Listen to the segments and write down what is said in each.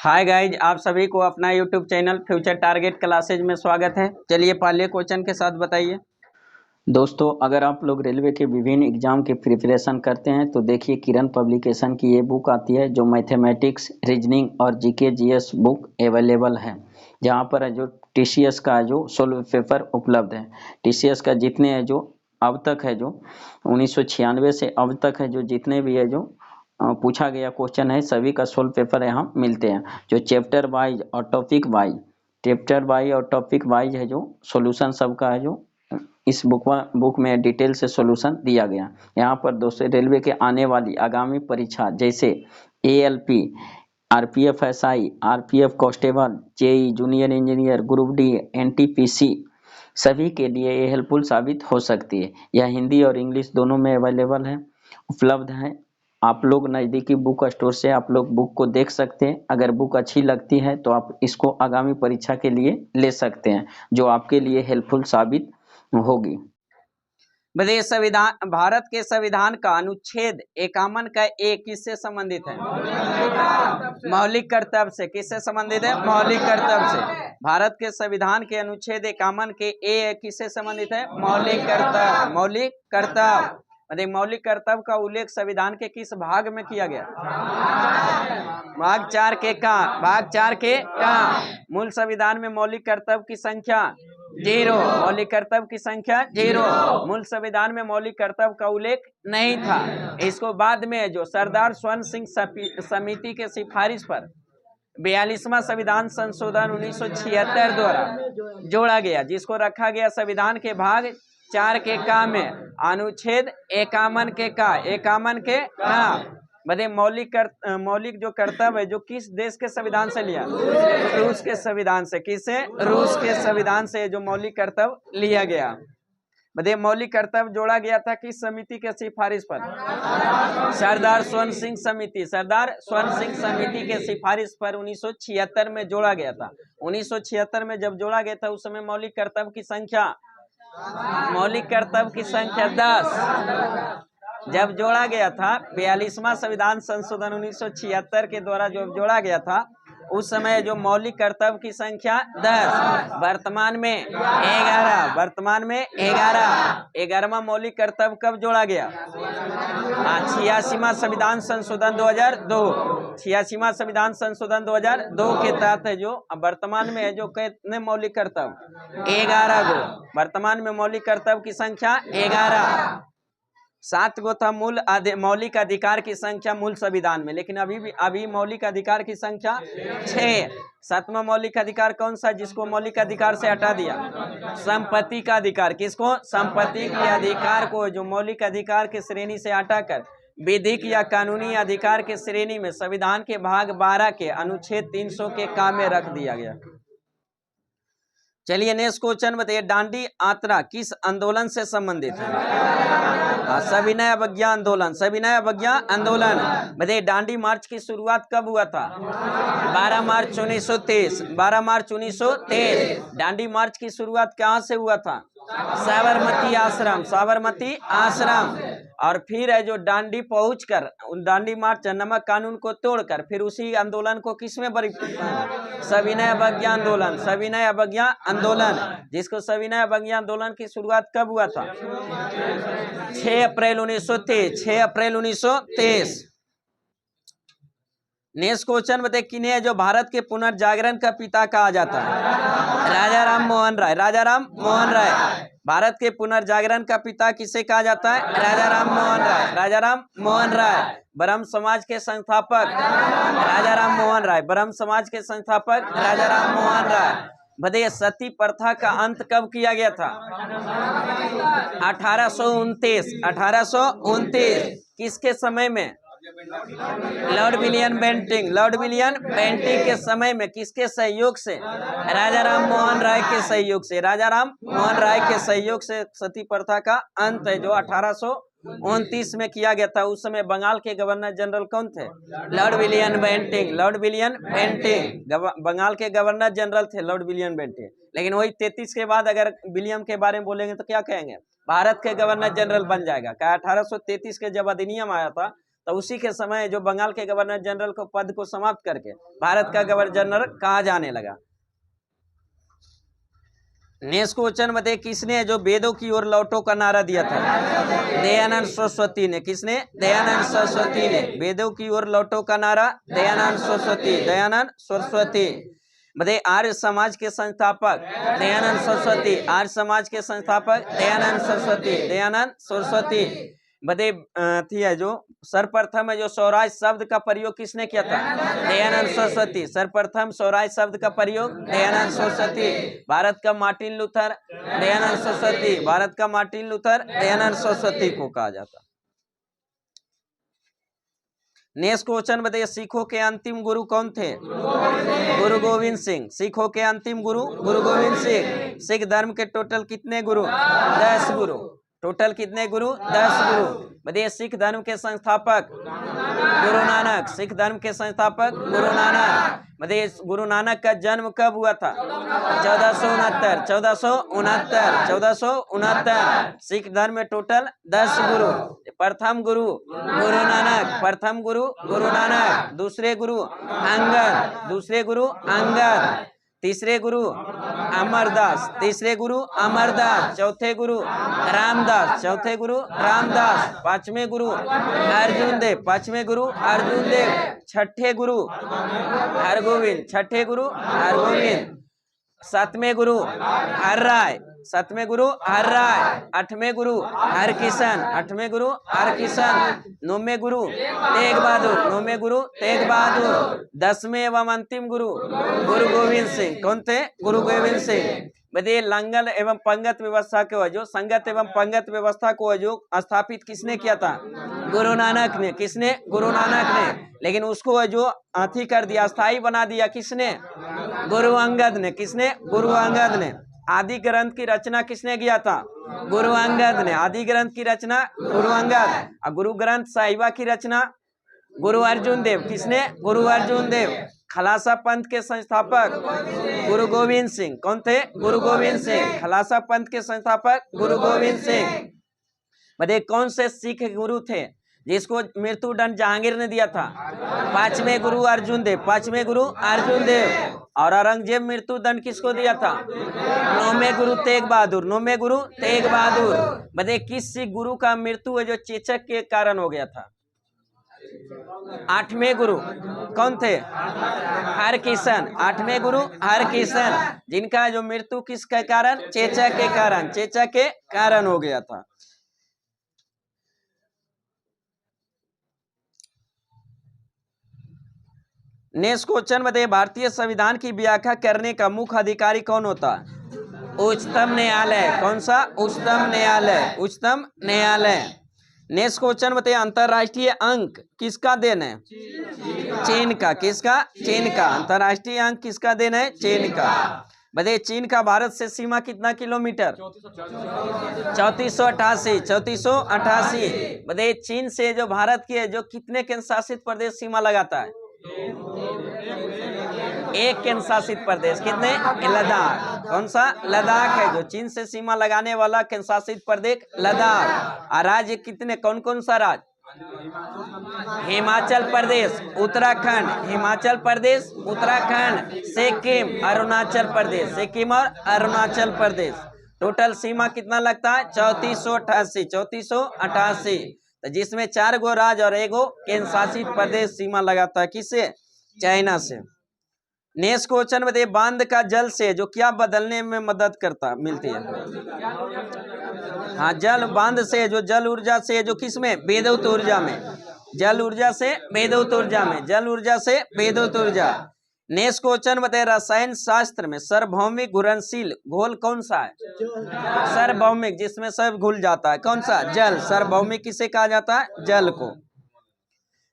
Hi guys, आप सभी को अपना YouTube channel future target classes में स्वागत है। चलिए पहले क्वेश्चन के साथ बताइए। दोस्तों, अगर आप लोग रेलवे के विभिन्न एग्जाम की प्रिपरेशन करते हैं तो देखिए किरण पब्लिकेशन की ये बुक आती है जो मैथमेटिक्स, रीजनिंग और जीके जीएस बुक अवेलेबल है। जहाँ पर है जो टीसीएस का जो सोल्व पेपर उपलब्ध है। टीसीएस का जितने है जो अब तक है जो 1996 से अब तक है जो जितने भी है जो पूछा गया क्वेश्चन है सभी का सोल्व पेपर यहाँ मिलते हैं। जो चैप्टर वाइज और टॉपिक वाइज है जो सॉल्यूशन सबका है जो इस बुक में डिटेल से सॉल्यूशन दिया गया। यहाँ पर दोस्तों रेलवे के आने वाली आगामी परीक्षा जैसे ALP, RPF SI, RPF constable, JE junior engineer, group D, NTPC सभी के लिए ये हेल्पफुल साबित हो सकती है। यह हिंदी और इंग्लिश दोनों में अवेलेबल है, उपलब्ध है। आप लोग नज़दीकी बुक स्टोर से आप लोग बुक को देख सकते हैं। अगर बुक अच्छी लगती है तो आप इसको आगामी परीक्षा के लिए ले सकते हैं, जो आपके लिए हेल्पफुल साबित होगी। बताइए, संविधान भारत के संविधान का अनुच्छेद 51 का ए किससे संबंधित है? मौलिक कर्तव्य से। किससे संबंधित है? मौलिक कर्तव्य से। भारत के संविधान के अनुच्छेद 51 के ए किससे संबंधित है? मौलिक कर्तव्य। मौलिक कर्तव्य मतलब मौलिक कर्तव्य का उल्लेख संविधान के किस भाग में किया गया? भाग 4 के का। भाग 4 के का। मूल संविधान में मौलिक कर्तव्य की संख्या 0। मौलिक कर्तव्य की संख्या 0। मूल संविधान में मौलिक कर्तव्य का उल्लेख नहीं था। इसको बाद में जो सरदार स्वर्ण सिंह समिति के सिफारिश पर 42वां संविधान संशोधन 1976 द्वारा जोड़ा गया, जिसको रखा गया संविधान के भाग 4 के का में अनुच्छेद 51 के का। 51 के का बताइए, मौलिक जो कर्तव्य है जो किस देश के संविधान से लिया? रूस के संविधान से। किससे? रूस के संविधान से जो मौलिक कर्तव्य लिया गया। बताइए, मौलिक कर्तव्य जोड़ा गया था किस समिति के सिफारिश पर? सरदार स्वर्ण सिंह समिति। सरदार स्वर्ण सिंह समिति के सिफारिश पर 1976 में जोड़ा गया था। 1976 में जब जोड़ा गया था उस समय मौलिक कर्तव्य की संख्या 10। जब जोड़ा गया था 42वां संविधान संशोधन 1976 के द्वारा जो जोड़ा गया था उस समय जो मौलिक कर्तव्य की संख्या 10, वर्तमान में 11। वर्तमान में 11वां मौलिक कर्तव्य कब जोड़ा गया? 86वां संविधान संशोधन 2002। 86वां संविधान संशोधन 2002 के तहत है जो वर्तमान में है जो कितने मौलिक कर्तव्य? 11 गो। वर्तमान में मौलिक कर्तव्य की संख्या 11। 7 गो था मौलिक अधिकार की संख्या मूल संविधान में, लेकिन अभी मौलिक अधिकार की संख्या 6। 7वां मौलिक अधिकार कौन सा जिसको मौलिक अधिकार से हटा दिया? संपत्ति का अधिकार। किसको? संपत्ति के अधिकार को जो मौलिक अधिकार की श्रेणी से हटाकर विधिक या कानूनी अधिकार के श्रेणी में संविधान के भाग 12 के अनुच्छेद 300 के का में रख दिया गया। चलिए नेक्स्ट क्वेश्चन बताइए, दांडी यात्रा किस आंदोलन से संबंधित है? सविनय अवज्ञा आंदोलन। सविनय अवज्ञा आंदोलन। बताइए, दांडी मार्च की शुरुआत कब हुआ था? 12 मार्च 1923। 12 मार्च 1923 दांडी मार्च की शुरुआत कहाँ से हुआ था? साबरमती आश्रम। साबरमती आश्रम। और फिर है जो दांडी पहुंचकर दांडी मार्च नमक कानून को तोड़कर फिर उसी आंदोलन को किसमें सविनय अवज्ञा आंदोलन। सविनय अवज्ञा आंदोलन, जिसको सविनय अवज्ञा आंदोलन की शुरुआत कब हुआ था? 6 अप्रैल 1923। 6 अप्रैल 1923। नेक्स्ट क्वेश्चन बताइए, किन्हें जो भारत के पुनर्जागरण का पिता कहा जाता है? राजा राम मोहन राय। राजा राम मोहन राय। भारत के पुनर्जागरण का पिता किसे कहा जाता है? राजा राम मोहन राय। राजा राम मोहन राय। ब्रह्म समाज के संस्थापक राजा राम मोहन राय। ब्रह्म समाज के संस्थापक राजा राम मोहन राय। बताइए, सती प्रथा का अंत कब किया गया था? 1829। 1829 किसके समय में? Lord William Bentinck. Lord William Bentinck के समय में किसके सहयोग से? राजा राम मोहन राय के सहयोग से। राजा राम मोहन राय के सहयोग से सती प्रथा का अंत है जो 1829 में किया गया था। उस समय बंगाल के गवर्नर जनरल कौन थे? Lord William Bentinck. Lord William Bentinck Bengal के गवर्नर जनरल थे लॉर्ड विलियम बेंटिंक। लेकिन वही 33 के बाद अगर विलियम के बारे में बोलेंगे तो क्या कहेंगे? भारत के गवर्नर जनरल बन जाएगा। क्या 1833 के जब अधिनियम आया था तो उसी के समय जो बंगाल के गवर्नर जनरल को पद को समाप्त करके भारत का गवर्नर जनरल कहा जाने लगा। नेक्स्ट क्वेश्चन बताइए, किसने जो वेदों की ओर लौटो का नारा दिया था? दयानंद सरस्वती ने। किसने? दयानंद सरस्वती ने। वेदों की ओर लौटो का नारा दयानंद सरस्वती, दयानंद सरस्वती। बताइए आर्य समाज के संस्थापक दयानंद सरस्वती, आर्य समाज के संस्थापक दयानंद सरस्वती, दयानंद सरस्वती। बताइए है जो सर्वप्रथम है जो स्वराज शब्द का प्रयोग किसने किया था? दयानंद सरस्वती। सर्वप्रथम स्वराज शब्द का प्रयोग दयानंद सरस्वती। भारत का मार्टिन लूथर दयानंद सरस्वती, भारत का मार्टिन लूथर दयानंद सरस्वती को कहा जाता। नेक्स्ट क्वेश्चन बताइए, सिखों के अंतिम गुरु कौन थे? गुरु गोविंद सिंह। सिखों के अंतिम गुरु गुरु गोविंद सिंह। सिख धर्म के टोटल कितने गुरु? 10 गुरु। टोटल कितने गुरु? 10 गुरु। बताइए सिख धर्म के संस्थापक गुरु नानक। सिख धर्म के संस्थापक गुरु नानक। बताइए गुरु नानक का जन्म कब हुआ था? 1469। 1469। सिख धर्म में टोटल 10 गुरु। प्रथम गुरु गुरु नानक, प्रथम गुरु गुरु नानक। दूसरे गुरु अंगद, दूसरे गुरु अंगद। तीसरे गुरु अमरदास, तीसरे गुरु अमरदास। चौथे गुरु रामदास, चौथे गुरु रामदास। पांचवें गुरु अर्जुन देव, पांचवें गुरु अर्जुन देव। छठे गुरु हरगोविंद, छठे गुरु हरगोविंद। सातवें गुरु हरराय, सातवें गुरु हरराय। आठवें गुरु हरकिशन, आठवें गुरु हरकिशन। नौवें गुरु तेग बहादुर, नौवें गुरु तेग बहादुर। 10वें एवं अंतिम गुरु गुरु गोविंद सिंह। कौन थे? गुरु गोविंद सिंह। बताइए लंगल एवं पंगत व्यवस्था को जो संगत एवं पंगत व्यवस्था को जो स्थापित किसने किया था? गुरु नानक ने। किसने? गुरु नानक ने। लेकिन उसको जो अथी कर दिया, स्थायी बना दिया किसने? गुरु अंगद ने। किसने? गुरु अंगद ने। आदि ग्रंथ की रचना किसने किया था? गुरु अंगद ने। आदि ग्रंथ की रचना गुरु अंगद। और गुरु ग्रंथ साहिबा की रचना गुरु अर्जुन देव। किसने? गुरु अर्जुन देव। खलासा पंथ के संस्थापक गुरु गोविंद सिंह। कौन थे? गुरु गोविंद सिंह। खलासा पंथ के संस्थापक गुरु गोविंद सिंह। बताइए कौन से सिख गुरु थे जिसको मृत्यु दंड जहांगीर ने दिया था? पांचवें गुरु अर्जुन देव, पांचवें गुरु अर्जुन देव। और औरंगजेब मृत्यु दंड किसको दिया था? नौवें गुरु तेग बहादुर, नौवें गुरु तेग बहादुर। बताइए किस सिख गुरु का मृत्यु है जो चेचक के कारण हो गया था? आठवें गुरु कौन थे? हरकिशन, आठवें गुरु हरकिशन। जिनका जो मृत्यु किसके कारण? चेचक के कारण, चेचक के कारण हो गया था। नेक्स्ट क्वेश्चन बताइए, भारतीय संविधान की व्याख्या करने का मुख्य अधिकारी कौन होता है? उच्चतम न्यायालय। कौन सा? उच्चतम न्यायालय, उच्चतम न्यायालय। नेक्स्ट क्वेश्चन बताइए, अंतरराष्ट्रीय अंक किसका देन है? चीन का। किसका? चीन का। अंतरराष्ट्रीय अंक किसका देन है? चीन का। बताइए चीन का भारत से सीमा कितना किलोमीटर? 3488, 3488। बताइए चीन से जो भारत के जो कितने केंद्र शासित प्रदेश सीमा लगाता है? एक केंद्र शासित प्रदेश। कितने? लद्दाख। कौन सा? लद्दाख है जो चीन से सीमा लगाने वाला केंद्र शासित प्रदेश लद्दाख। और राज्य कितने? कौन कौन सा राज्य? हिमाचल प्रदेश, उत्तराखंड, हिमाचल प्रदेश, उत्तराखंड, सिक्किम, अरुणाचल प्रदेश, सिक्किम और अरुणाचल प्रदेश। टोटल सीमा कितना लगता है? 3488, 3488। तो जिसमें 4 गो राज्य और 1 गो केंद्र शासित प्रदेश सीमा लगाता है। किससे? चाइना से। नेक्स्ट क्वेश्चन बताइए, बांध का जल से जो क्या बदलने में मदद करता मिलती है? हाँ, जल बांध से जो जल ऊर्जा से जो किसमें? विद्युत ऊर्जा में। जल ऊर्जा से विद्युत ऊर्जा में, जल ऊर्जा से विद्युत ऊर्जा। नेक्स्ट क्वेश्चन बताइए, रसायन शास्त्र में सार्वभौमिक घुलनशील घोल कौन सा है? सार्वभौमिक, जिसमें सब घुल जाता है। कौन सा? जल। सार्वभौमिक किसे कहा जाता है? जल को।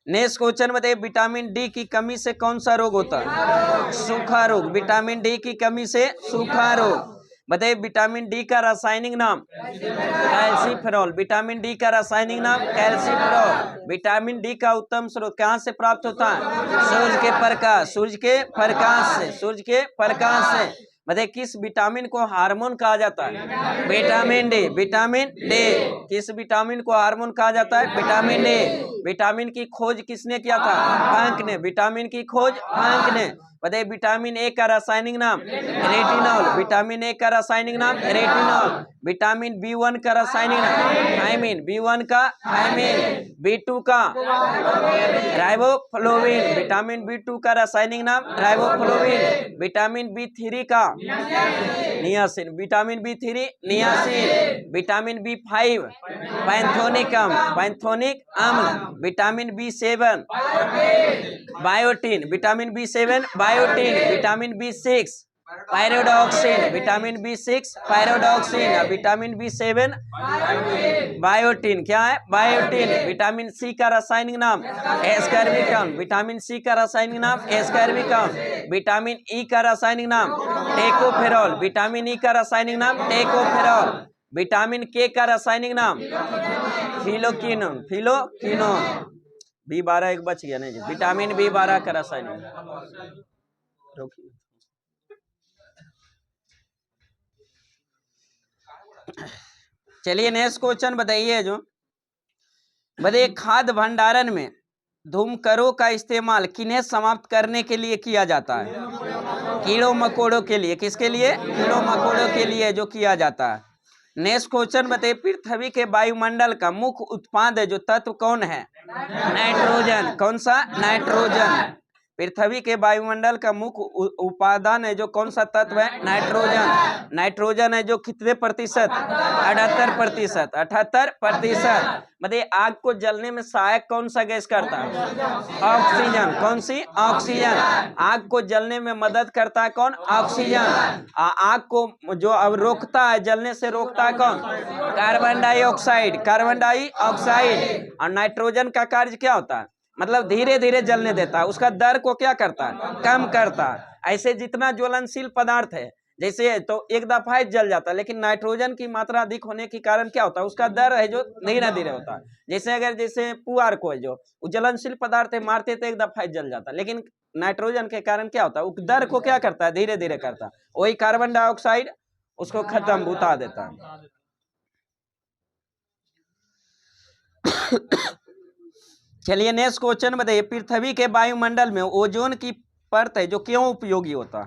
नेक्स्ट क्वेश्चन बताइए, विटामिन डी की कमी से कौन सा रोग होता है? सूखा रोग। विटामिन डी की कमी से सूखा रोग। बताइए विटामिन डी का रासायनिक नाम? कैल्सीफेरॉल। विटामिन डी का रासायनिक नाम कैल्सीफेरॉल। विटामिन डी का उत्तम स्रोत कहाँ से प्राप्त होता है? सूर्य के प्रकाश, सूर्य के प्रकाश से, सूर्य के प्रकाश से। बताइए किस विटामिन को हार्मोन कहा जाता है? Vitamin D. Vitamin D. किस विटामिन को हार्मोन कहा जाता है? Vitamin D. विटामिन की खोज किसने किया था? फ्रैंक ने। विटामिन की खोज फ्रैंक ने। बताइए विटामिन ए का रासायनिक नाम? रेटिनॉल। विटामिन ए का रासायनिक नाम? रेटिनॉल। विटामिन बी1 का रासायनिक नाम? थायमिन। बी1 का थायमिन। बी2 का राइबोफ्लोविन। विटामिन बी2 का रासायनिक नाम? राइबोफ्लोविन। विटामिन बी3 का नियासिन। विटामिन बी3 नियासिन। विटामिन बी5 पैंथोनिक अम्ल। पैंथोनिक अम्ल। विटामिन बी7 बायोटिन। विटामिन बी7 बायोटिन। विटामिन बी6 पायरोडॉक्सिन। विटामिन बी6 पायरोडॉक्सिन। विटामिन बी7 बायोटिन। क्या है? बायोटिन। विटामिन सी का रासायनिक नाम? एस्कॉर्बिक अम्ल। विटामिन सी का रासायनिक नाम? एस्कॉर्बिक अम्ल। विटामिन ई का रासायनिक नाम? टेकोफेरॉल। विटामिन ई का रासायनिक नाम? टेकोफेरॉल। विटामिन के का रासायनिक नाम? फिलोक्विनोन। फिलोक्विनोन। बी12 एक बच गया नहीं? विटामिन बी12 का रासायनिक। चलिए नेक्स्ट क्वेश्चन बताइए। जो बताइए खाद्य भंडारण में धूमकरों का इस्तेमाल किन्हें समाप्त करने के लिए किया जाता है? कीड़ों मकोड़ों के लिए। किसके लिए? कीड़ों मकोड़ों के लिए जो किया जाता है। नेक्स्ट क्वेश्चन बताइए पृथ्वी के वायुमंडल का मुख्य उत्पाद है जो तत्व कौन है? नाइट्रोजन। कौन सा? नाइट्रोजन। पृथ्वी के वायुमंडल का मुख्य उपादान है जो कौन सा तत्व है? नाइट्रोजन। नाइट्रोजन है जो कितने प्रतिशत? 78%। 78%। मतलब आग को जलने में सहायक कौन सा गैस करता है? ऑक्सीजन। कौन सी? ऑक्सीजन। आग को जलने में मदद करता है कौन? ऑक्सीजन। आग को जो अब रोकता है, जलने से रोकता है कौन? Carbon dioxide. Carbon dioxide. और नाइट्रोजन का कार्य क्या होता है? मतलब धीरे धीरे जलने देता है। उसका दर को क्या करता है? कम करता है। ऐसे जितना ज्वलनशील पदार्थ है जैसे तो एक दफा ही जल जाता है, लेकिन नाइट्रोजन की मात्रा अधिक होने के कारण क्या होता है? उसका दर है जो धीरे धीरे होता है। जैसे अगर जैसे पुआर को जो ज्वलनशील पदार्थ है मारते तो एक दफा ही जल जाता है, लेकिन नाइट्रोजन के कारण क्या होता है? उस दर को क्या करता है? धीरे धीरे करता है। वही कार्बन डाइऑक्साइड उसको खत्म बुता देता है। चलिए नेक्स्ट क्वेश्चन बताइए पृथ्वी के वायुमंडल में ओजोन की परत है जो क्यों उपयोगी होता है?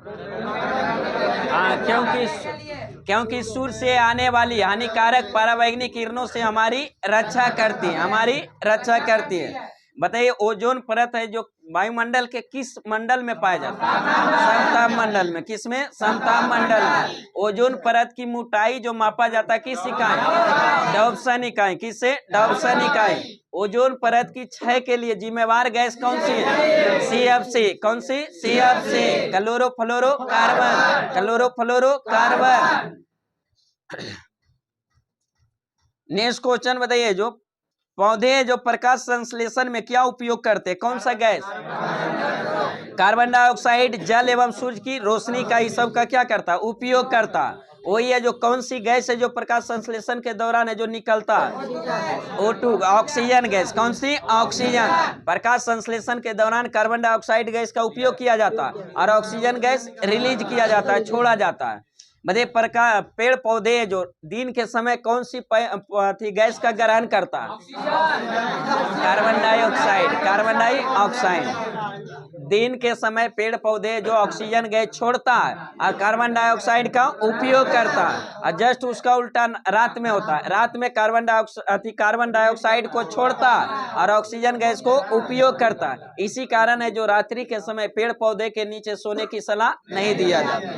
क्योंकि सूर्य से आने वाली हानिकारक पराबैंगनी किरणों से हमारी रक्षा करती है। हमारी रक्षा करती है। बताइए ओजोन परत है जो वायुमंडल के किस मंडल में पाया जाता है? समताप मंडल में। किसमें? समताप मंडल में। ओजोन परत की मोटाई जो मापा जाता है किस इकाई? डॉप्सन इकाई। किससे? डॉप्सन इकाई। ओजोन परत की क्षय के लिए जिम्मेवार गैस कौन सी है? CFC। कौन सी? CFC। Chlorofluorocarbon. Chlorofluorocarbon. Next question बताइए जो पौधे जो प्रकाश संश्लेषण में क्या उपयोग करते हैं? कौन सा गैस? कार्बन डाइऑक्साइड, जल एवं सूर्य की रोशनी का ही सब का क्या करता है? उपयोग करता है। वही है जो कौन सी गैस है जो प्रकाश संश्लेषण के दौरान है जो निकलता है? O2 oxygen gas. कौन सी? ऑक्सीजन। प्रकाश संश्लेषण के दौरान कार्बन डाइऑक्साइड गैस का उपयोग किया जाता है और ऑक्सीजन गैस रिलीज किया जाता है, छोड़ा जाता है। बताइए पेड़ पौधे जो दिन के समय कौन सी गैस का ग्रहण करता है? Carbon dioxide. Carbon dioxide. दिन के समय पेड़ पौधे जो ऑक्सीजन गैस छोड़ता है और कार्बन डाइऑक्साइड का उपयोग करता है, और जस्ट उसका उल्टा रात में होता है। रात में कार्बन डाइऑक्साइड को छोड़ता है और ऑक्सीजन गैस को उपयोग करता है। इसी कारण है जो रात्रि के समय पेड़ पौधे के नीचे सोने की सलाह नहीं दिया जाता।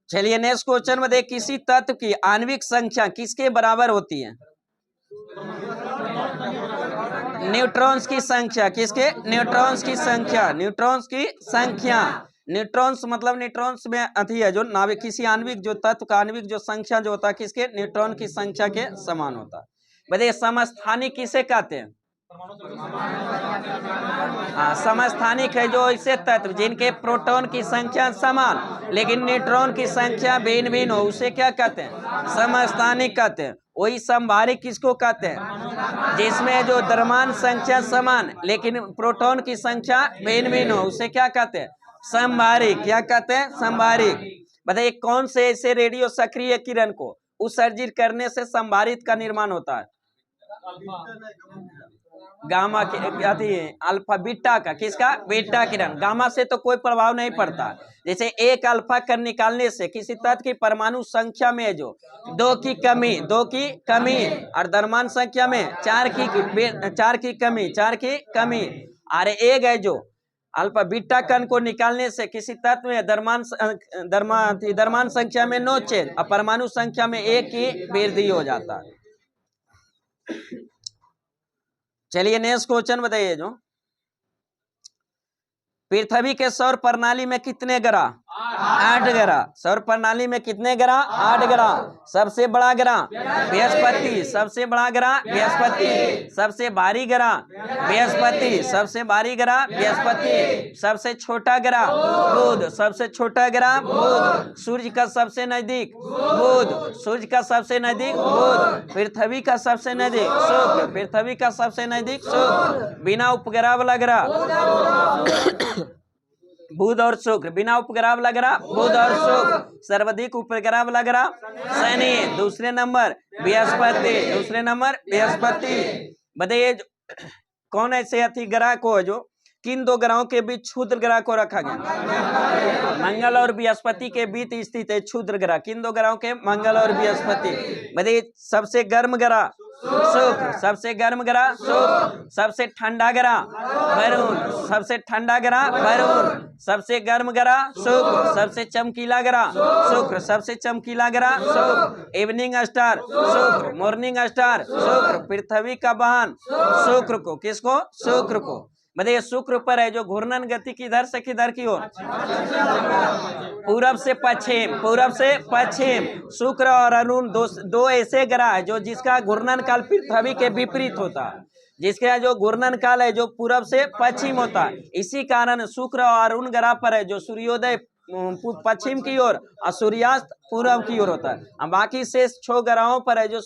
चलिए नेक्स्ट क्वेश्चन में देख किसी तत्व की आणविक संख्या किसके बराबर होती है? न्यूट्रॉन्स की संख्या। किसके? न्यूट्रॉन्स की संख्या। न्यूट्रॉन्स की संख्या। न्यूट्रॉन्स मतलब न्यूट्रॉन्स में अति है जो नाभिक किसी आणविक जो तत्व का आणविक जो संख्या जो होता है किसके? न्यूट्रॉन की संख्या के समान होता है। बताइए समस्थानिक किसे कहते हैं? समस्थानिक है जो ऐसे तत्व जिनके प्रोटॉन की संख्या समान लेकिन न्यूट्रॉन की संख्या भिन्न भिन्न हो, उसे क्या कहते हैं? समस्थानिक कहते हैं। वही समभारिक किसको कहते हैं? जिसमें जो द्रव्यमान संख्या समान लेकिन प्रोटॉन की संख्या भिन्न भिन्न हो, उसे क्या कहते हैं? संभारिक। क्या कहते हैं? संभारिक। बताइए कौन से ऐसे रेडियो सक्रिय किरण को उत्सर्जित करने से संभारित का निर्माण होता है? गामा के अल्फा बीटा का। किसका? बीटा किरण। गामा से तो कोई प्रभाव नहीं पड़ता। जैसे एक अल्फा कण निकालने से किसी तत्व की परमाणु संख्या में जो 2 की कमी और द्रव्यमान संख्या में 4 की कमी। अरे एक है जो अल्फा बीटा कण को निकालने से किसी तत्व में द्रव्यमान संख्या में 9 चेंज और परमाणु संख्या में 1 की वृद्धि हो जाता है। चलिए नेक्स्ट क्वेश्चन बताइए। जो पृथ्वी के सौर प्रणाली में कितने ग्रह? 8 ग्रह। सौर प्रणाली में कितने ग्रह? 8 ग्रह। सबसे बड़ा ग्रह बृहस्पति। सबसे बड़ा ग्रह बृहस्पति। सबसे भारी ग्रह बृहस्पति। सबसे भारी ग्रह बृहस्पति। सबसे छोटा ग्रह बुध। सबसे छोटा ग्रह बुध। सूर्य का सबसे नजदीक बुध। सूर्य का सबसे नजदीक बुध। पृथ्वी का सबसे नजदीक शुक्र। पृथ्वी का सबसे नजदीक शुक्र। बिना उपग्रह वाला ग्रह बुध और शुक्र। बिना उपग्रह वाला ग्रह बुध और शुक्र। सर्वाधिक उपग्रह वाला ग्रह शनि। दूसरे नंबर बृहस्पति। दूसरे नंबर बृहस्पति। बताइए कौन ऐसे ग्रह को है जो किन 2 ग्रहों के बीच क्षुद्र ग्रह को रखा गया? मंगल और बृहस्पति के बीच स्थित है क्षुद्र ग्रह। किन 2 ग्रहों के? मंगल और बृहस्पति। बताइए सबसे गर्म ग्रह शुक्र। सबसे गर्म ग्रह शुक्र। सबसे ठंडा ग्रह वरुण। सबसे ठंडा ग्रह वरुण। सबसे गर्म ग्रह शुक्र। सबसे चमकीला ग्रह शुक्र। सबसे चमकीला ग्रह शुक्र। इवनिंग स्टार शुक्र। मॉर्निंग स्टार शुक्र। पृथ्वी का वाहन शुक्र को। किसको? शुक्र को। बताइए शुक्र पर है जो घूर्णन गति किधर से किधर की ओर? पूरब से पश्चिम। पूरब से पश्चिम। शुक्र और अरुण दो ऐसे ग्रह है जो जिसका घूर्णन काल पृथ्वी के विपरीत होता है। जिसका जो घूर्णन काल है जो पूरब से पश्चिम होता है। इसी कारण शुक्र और अरुण ग्रह पर है जो सूर्योदय पश्चिम की ओर और सूर्यास्त पूरब की ओर होता है। बाकी शेष 6 ग्रहों पर है जो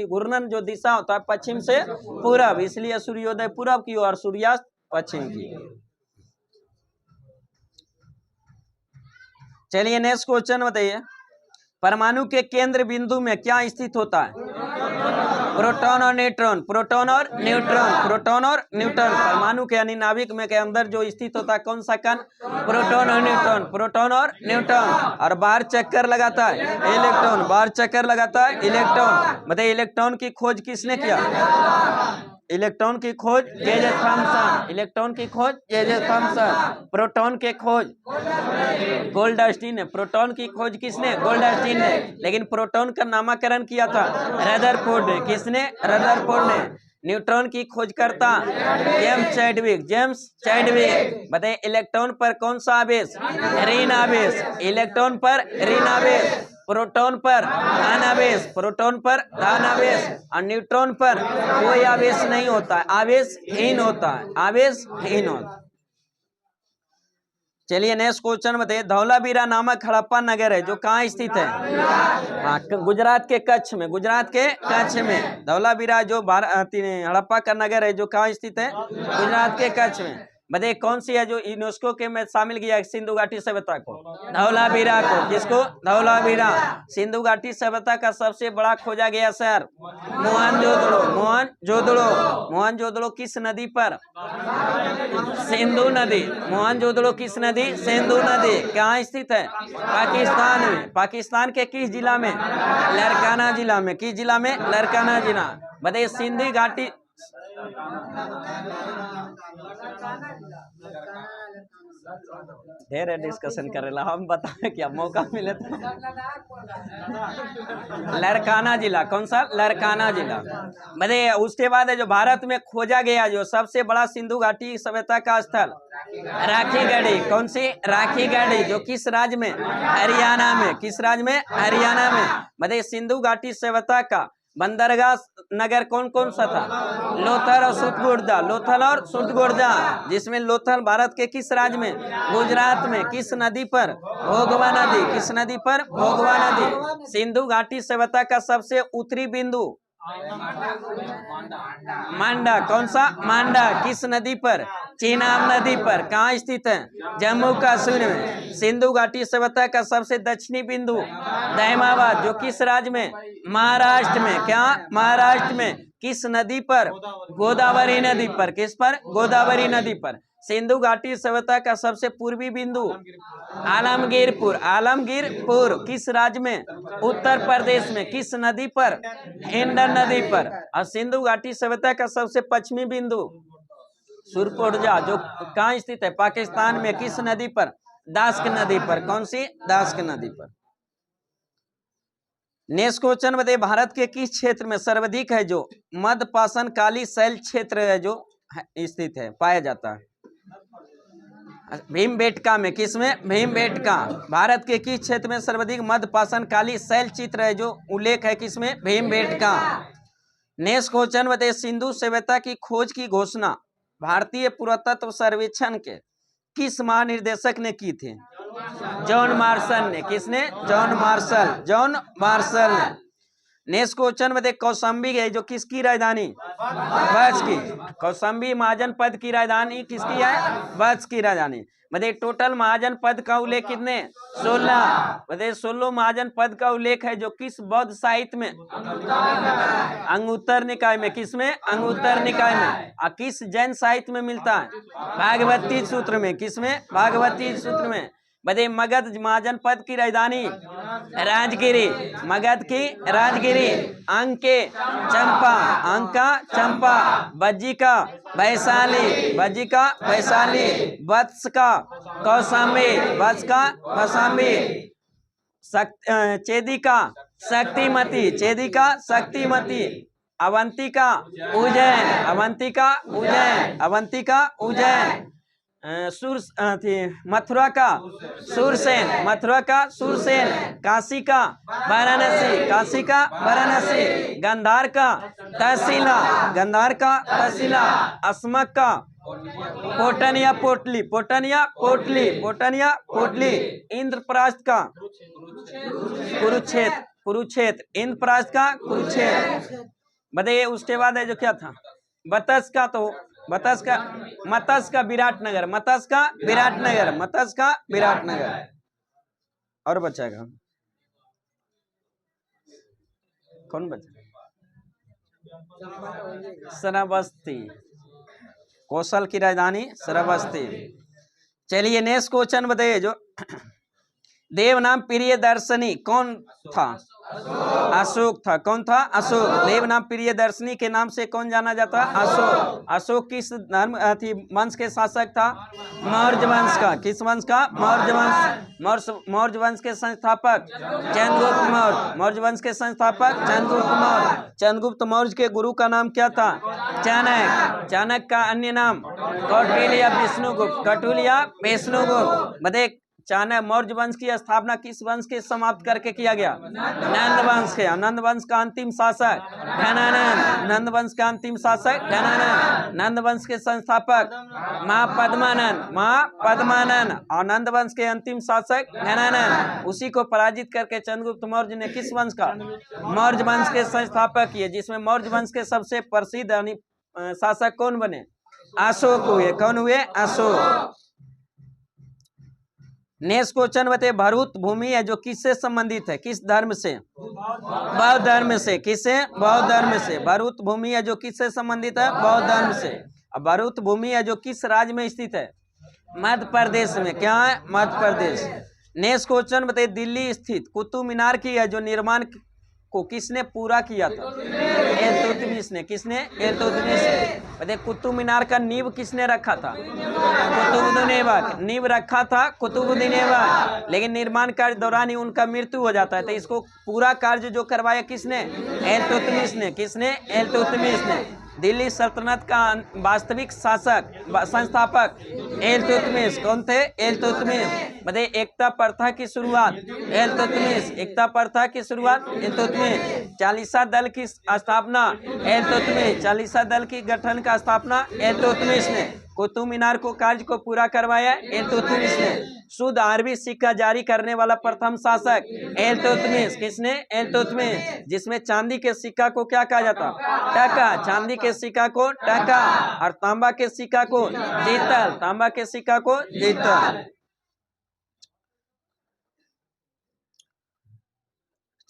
घूर्णन जो दिशा होता है पश्चिम से पूरब। इसलिए सूर्योदय पूरब की ओर और सूर्यास्त पश्चिम की। चलिए नेक्स्ट क्वेश्चन बताइए। परमाणु के केंद्र बिंदु में क्या स्थित होता है? प्रोटॉन और न्यूट्रॉन। प्रोटॉन और न्यूट्रॉन। प्रोटॉन और न्यूट्रॉन। परमाणु के यानी नाभिक में के अंदर जो स्थित होता है कौन सा कण? प्रोटॉन और न्यूट्रॉन। प्रोटॉन और न्यूट्रॉन। और बाहर चक्कर लगाता है इलेक्ट्रॉन। बाहर चक्कर लगाता है इलेक्ट्रॉन। बताइए इलेक्ट्रॉन की खोज किसने किया? इलेक्ट्रॉन की खोज जे थॉमसन। इलेक्ट्रॉन की खोज जे थॉमसन। प्रोटॉन के खोज गोल्डस्टीन ने। प्रोटॉन की खोज किसने? गोल्डस्टीन ने। लेकिन प्रोटॉन का नामकरण किया था रदरफोर्ड ने। किसने? रदरफोर्ड ने। न्यूट्रॉन की खोज करता जेम्स चैडविक। James Chadwick. बताइए इलेक्ट्रॉन पर कौन सा आवेश? ऋण आवेश। इलेक्ट्रॉन पर ऋण आवेश। प्रोटॉन पर धन आवेश। प्रोटॉन पर धन आवेश। और न्यूट्रॉन पर कोई आवेश नहीं होता है। आवेशहीन होता है। आवेशहीन होता है। चलिए नेक्स्ट क्वेश्चन बताइए। धौलावीरा नामक हड़प्पा नगर है जो कहाँ स्थित है? हाँ गुजरात के कच्छ में। गुजरात के कच्छ में धौलावीरा जो हड़प्पा का नगर है जो कहाँ स्थित है? गुजरात के कच्छ में। बताइए कौन सी है जो यूनेस्को के में शामिल किया सिंधु घाटी सभ्यता को? धौलावीरा को। किसको? धौलावीरा। सिंधु घाटी सभ्यता का सबसे बड़ा खोजा गया शहर मोहनजोदड़ो। मोहनजोदड़ो। मोहनजोदड़ो किस नदी पर? सिंधु नदी। मोहनजोदड़ो किस नदी? सिंधु नदी। कहाँ स्थित है? पाकिस्तान में। पाकिस्तान के किस जिला में? लरकाना जिला में। किस जिला में? लरकाना जिला। बताइए सिंधु घाटी ढेर डिस्कशन करेला हम बताए क्या मौका मिले तो। लरकाना जिला। कौन सा? लरकाना जिला। बताइए उसके बाद है जो भारत में खोजा गया जो सबसे बड़ा सिंधु घाटी सभ्यता का स्थल राखीगढ़ी। कौन सी? राखीगढ़ी। जो किस राज्य में? हरियाणा में। किस राज्य में? हरियाणा में। बताइए सिंधु घाटी सभ्यता का बंदरगाह नगर कौन कौन सा था? लोथल और सुतगुर्दा। लोथल और सुतगुर्दा। जिसमें लोथल भारत के किस राज्य में? गुजरात में। किस नदी पर? भोगवा नदी। किस नदी पर? भोगवा नदी। सिंधु घाटी सभ्यता का सबसे उत्तरी बिंदु मांडा, कौन सा मांडा? किस नदी पर? चेनाब नदी पर। कहाँ स्थित है? जम्मू कश्मीर में। सिंधु घाटी सभ्यता का सबसे दक्षिणी बिंदु दहमाबाद, जो किस राज्य में? महाराष्ट्र में। क्या? महाराष्ट्र में। किस नदी पर? गोदावरी नदी पर। किस पर? गोदावरी नदी पर। सिंधु घाटी सभ्यता का सबसे पूर्वी बिंदु आलमगीरपुर। आलमगीरपुर किस राज्य में? उत्तर प्रदेश में। किस नदी पर? हिंडन नदी पर। और सिंधु घाटी सभ्यता का सबसे पश्चिमी बिंदु सुरपुरजा, जो कहाँ स्थित है? पाकिस्तान में। किस नदी पर? दास्क नदी पर। कौन सी? दास्क नदी पर। नेक्स्ट क्वेश्चन बताइए, भारत के किस क्षेत्र में सर्वाधिक है जो मध्यपाषाण कालीन शैल क्षेत्र है जो स्थित है, पाया जाता है? भीमबेटका में। किसमें? भीमबेटका। भारत के किस क्षेत्र में सर्वाधिक मध्यपाषाण कालीन शैल चित्र है जो उल्लेख है? किसमें? भीमबेटका। नेक्स्ट क्वेश्चन बताइए, सिंधु सभ्यता की खोज की घोषणा भारतीय पुरातत्व सर्वेक्षण के किस महानिर्देशक ने की थी? जॉन मार्शल ने। किसने? John Marshall. जॉन मार्शल ने। नेक्स्ट क्वेश्चन में देख, कौशाम्बी है जो किसकी राजधानी? वत्स की। कौशाम्बी महाजनपद की राजधानी किसकी है? वत्स की राजधानी। मतलब टोटल महाजनपद का उल्लेख कितने? 16। मतलब 16 महाजनपद का उल्लेख है जो किस बौद्ध साहित्य में? अंगुत्तर निकाय में। किसमें? अंगुत्तर निकाय में। और किस जैन साहित्य में मिलता है? भागवती सूत्र में। किसमें? भागवती सूत्र में। बताइए, मगध महाजनपद की राजधानी? राजगिरी। मगध की राजगिरी। अंके चंपा। अंका चंपा। बज्जिका वैशाली। बज्जिका वैशाली। वत्स का कौशाम्बी। वत्स का कौशाम्बी। चेदिका शक्तिमती। चेदिका शक्तिमती। अवंतिका उज्जैन। अवंतिका उज्जैन। अवंतिका उज्जैन। मथुरा का सूरसेन। मथुरा का सूरसेन। काशी का वाराणसी। काशी का वाराणसी। गांधार का तहसीला। गांधार का तहसीला। अस्मक का पोटन या पोटली। पोटन या पोटली। पोटन या पोटली। इंद्रप्रस्थ का कुरुक्षेत्र। कुरुक्षेत्र। इंद्रप्रस्थ का कुरुक्षेत्र। बताइए, उसके बाद है जो क्या था? बतस का, तो बतस का मत्स्य का विराटनगर। मत्स्य का विराटनगर। मत्स्य का विराटनगर। और बचेगा कौन? बचा श्रावस्ती। कौशल की राजधानी श्रावस्ती। चलिए नेक्स्ट क्वेश्चन बताइए, जो देव नाम प्रियदर्शनी कौन था? अशोक था। कौन था? अशोक। देव नाम प्रियदर्शनी के नाम से कौन जाना जाता? अशोक। अशोक किस धर्म वंश के शासक था? मौर्य वंश का। किस वंश का? मौर्य वंश। मौर्य वंश के संस्थापक चंद्रगुप्त मौर्य। मौर्य वंश के संस्थापक चंद्रगुप्त मौर्य। चंद्रगुप्त मौर्य के गुरु का नाम क्या था? चाणक्य। चाणक्य का अन्य नाम कौटिल्य विष्णुगुप्त। कौटिल्य विष्णुगुप्त। बताइए, चाणक्य मौर्य वंश की स्थापना किस वंश के समाप्त करके किया गया? नंद वंश के। नंद वंश का अंतिम शासक घनानंद। नंद वंश का अंतिम शासक घनानंद। नंद वंश के संस्थापक महापद्मानंद। महापद्मानंद। और नंद वंश के अंतिम शासक घनानंद। उसी को पराजित करके चंद्रगुप्त मौर्य ने किस वंश का? मौर्य वंश के संस्थापक किए, जिसमें मौर्य वंश के सबसे प्रसिद्ध शासक कौन बने? अशोक हुए। कौन हुए? अशोक। नेक्स्ट क्वेश्चन बताइए, भरूत भूमि है जो किससे संबंधित है? किस धर्म से? बौद्ध धर्म से। किससे? बौद्ध धर्म से। भरूत भूमि है जो किससे संबंधित है? बौद्ध धर्म से। अब भरूत भूमि है जो किस राज्य में स्थित है? मध्य प्रदेश में। क्या है? मध्य प्रदेश। नेक्स्ट क्वेश्चन बताइए, दिल्ली स्थित कुतुब मीनार की है जो निर्माण को किसने पूरा किया था? इल्तुतमिश ने। किसने? इल्तुतमिश ने। बताइए, कुतुब मीनार का नींव किसने रखा था? कुतुबुद्दीन ऐबक। नींव रखा था कुतुबुद्दीन ऐबक, लेकिन निर्माण कार्य दौरान ही उनका मृत्यु हो जाता है, तो इसको पूरा कार्य जो करवाया किसने? इल्तुतमिश ने। किसने? इल्तुतमिश ने। दिल्ली सल्तनत का वास्तविक शासक संस्थापक इल्तुतमिश। कौन थे? इल्तुतमिश। बताइए, एकता प्रथा की शुरुआत इल्तुतमिश। एकता प्रथा की शुरुआत इल्तुतमिश। चालीसा दल की स्थापना इल्तुतमिश। चालीसा दल की गठन का स्थापना इल्तुतमिश ने। कुतुब मीनार को कार्य को पूरा करवाया इल्तुतमिश ने। शुद्ध अरबी सिक्का जारी करने वाला प्रथम शासक इल्तुतमिश। किसने? इल्तुतमिश। जिसमें चांदी के सिक्का को क्या कहा जाता? टका। चांदी के सिक्का को टका और तांबा के सिक्का को जीतल। तांबा के सिक्का को जीतल।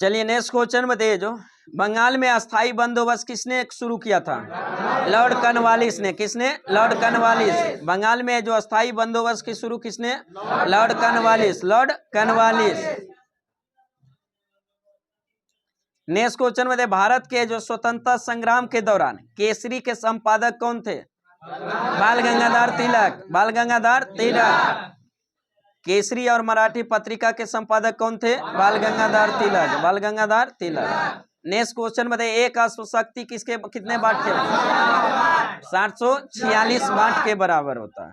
चलिए नेक्स्ट क्वेश्चन बताइए। जो बंगाल में अस्थाई बंदोबस्त किसने शुरू किया था? लॉर्ड कॉर्नवालिस ने। किसने? Lord Cornwallis. बंगाल में जो अस्थाई बंदोबस्त की शुरू किसने? Lord Cornwallis. Lord Cornwallis. Next question बताइए। भारत के जो स्वतंत्रता संग्राम के दौरान केसरी के संपादक कौन थे? बाल गंगाधर तिलक। बाल गंगाधर तिलक। केसरी और मराठी पत्रिका के संपादक कौन थे? बाल गंगाधर तिलक। बाल गंगाधर तिलक। नेक्स्ट क्वेश्चन बताइए। एक अश्वशक्ति किसके कितने वाट के? 746 वाट के बराबर होता है।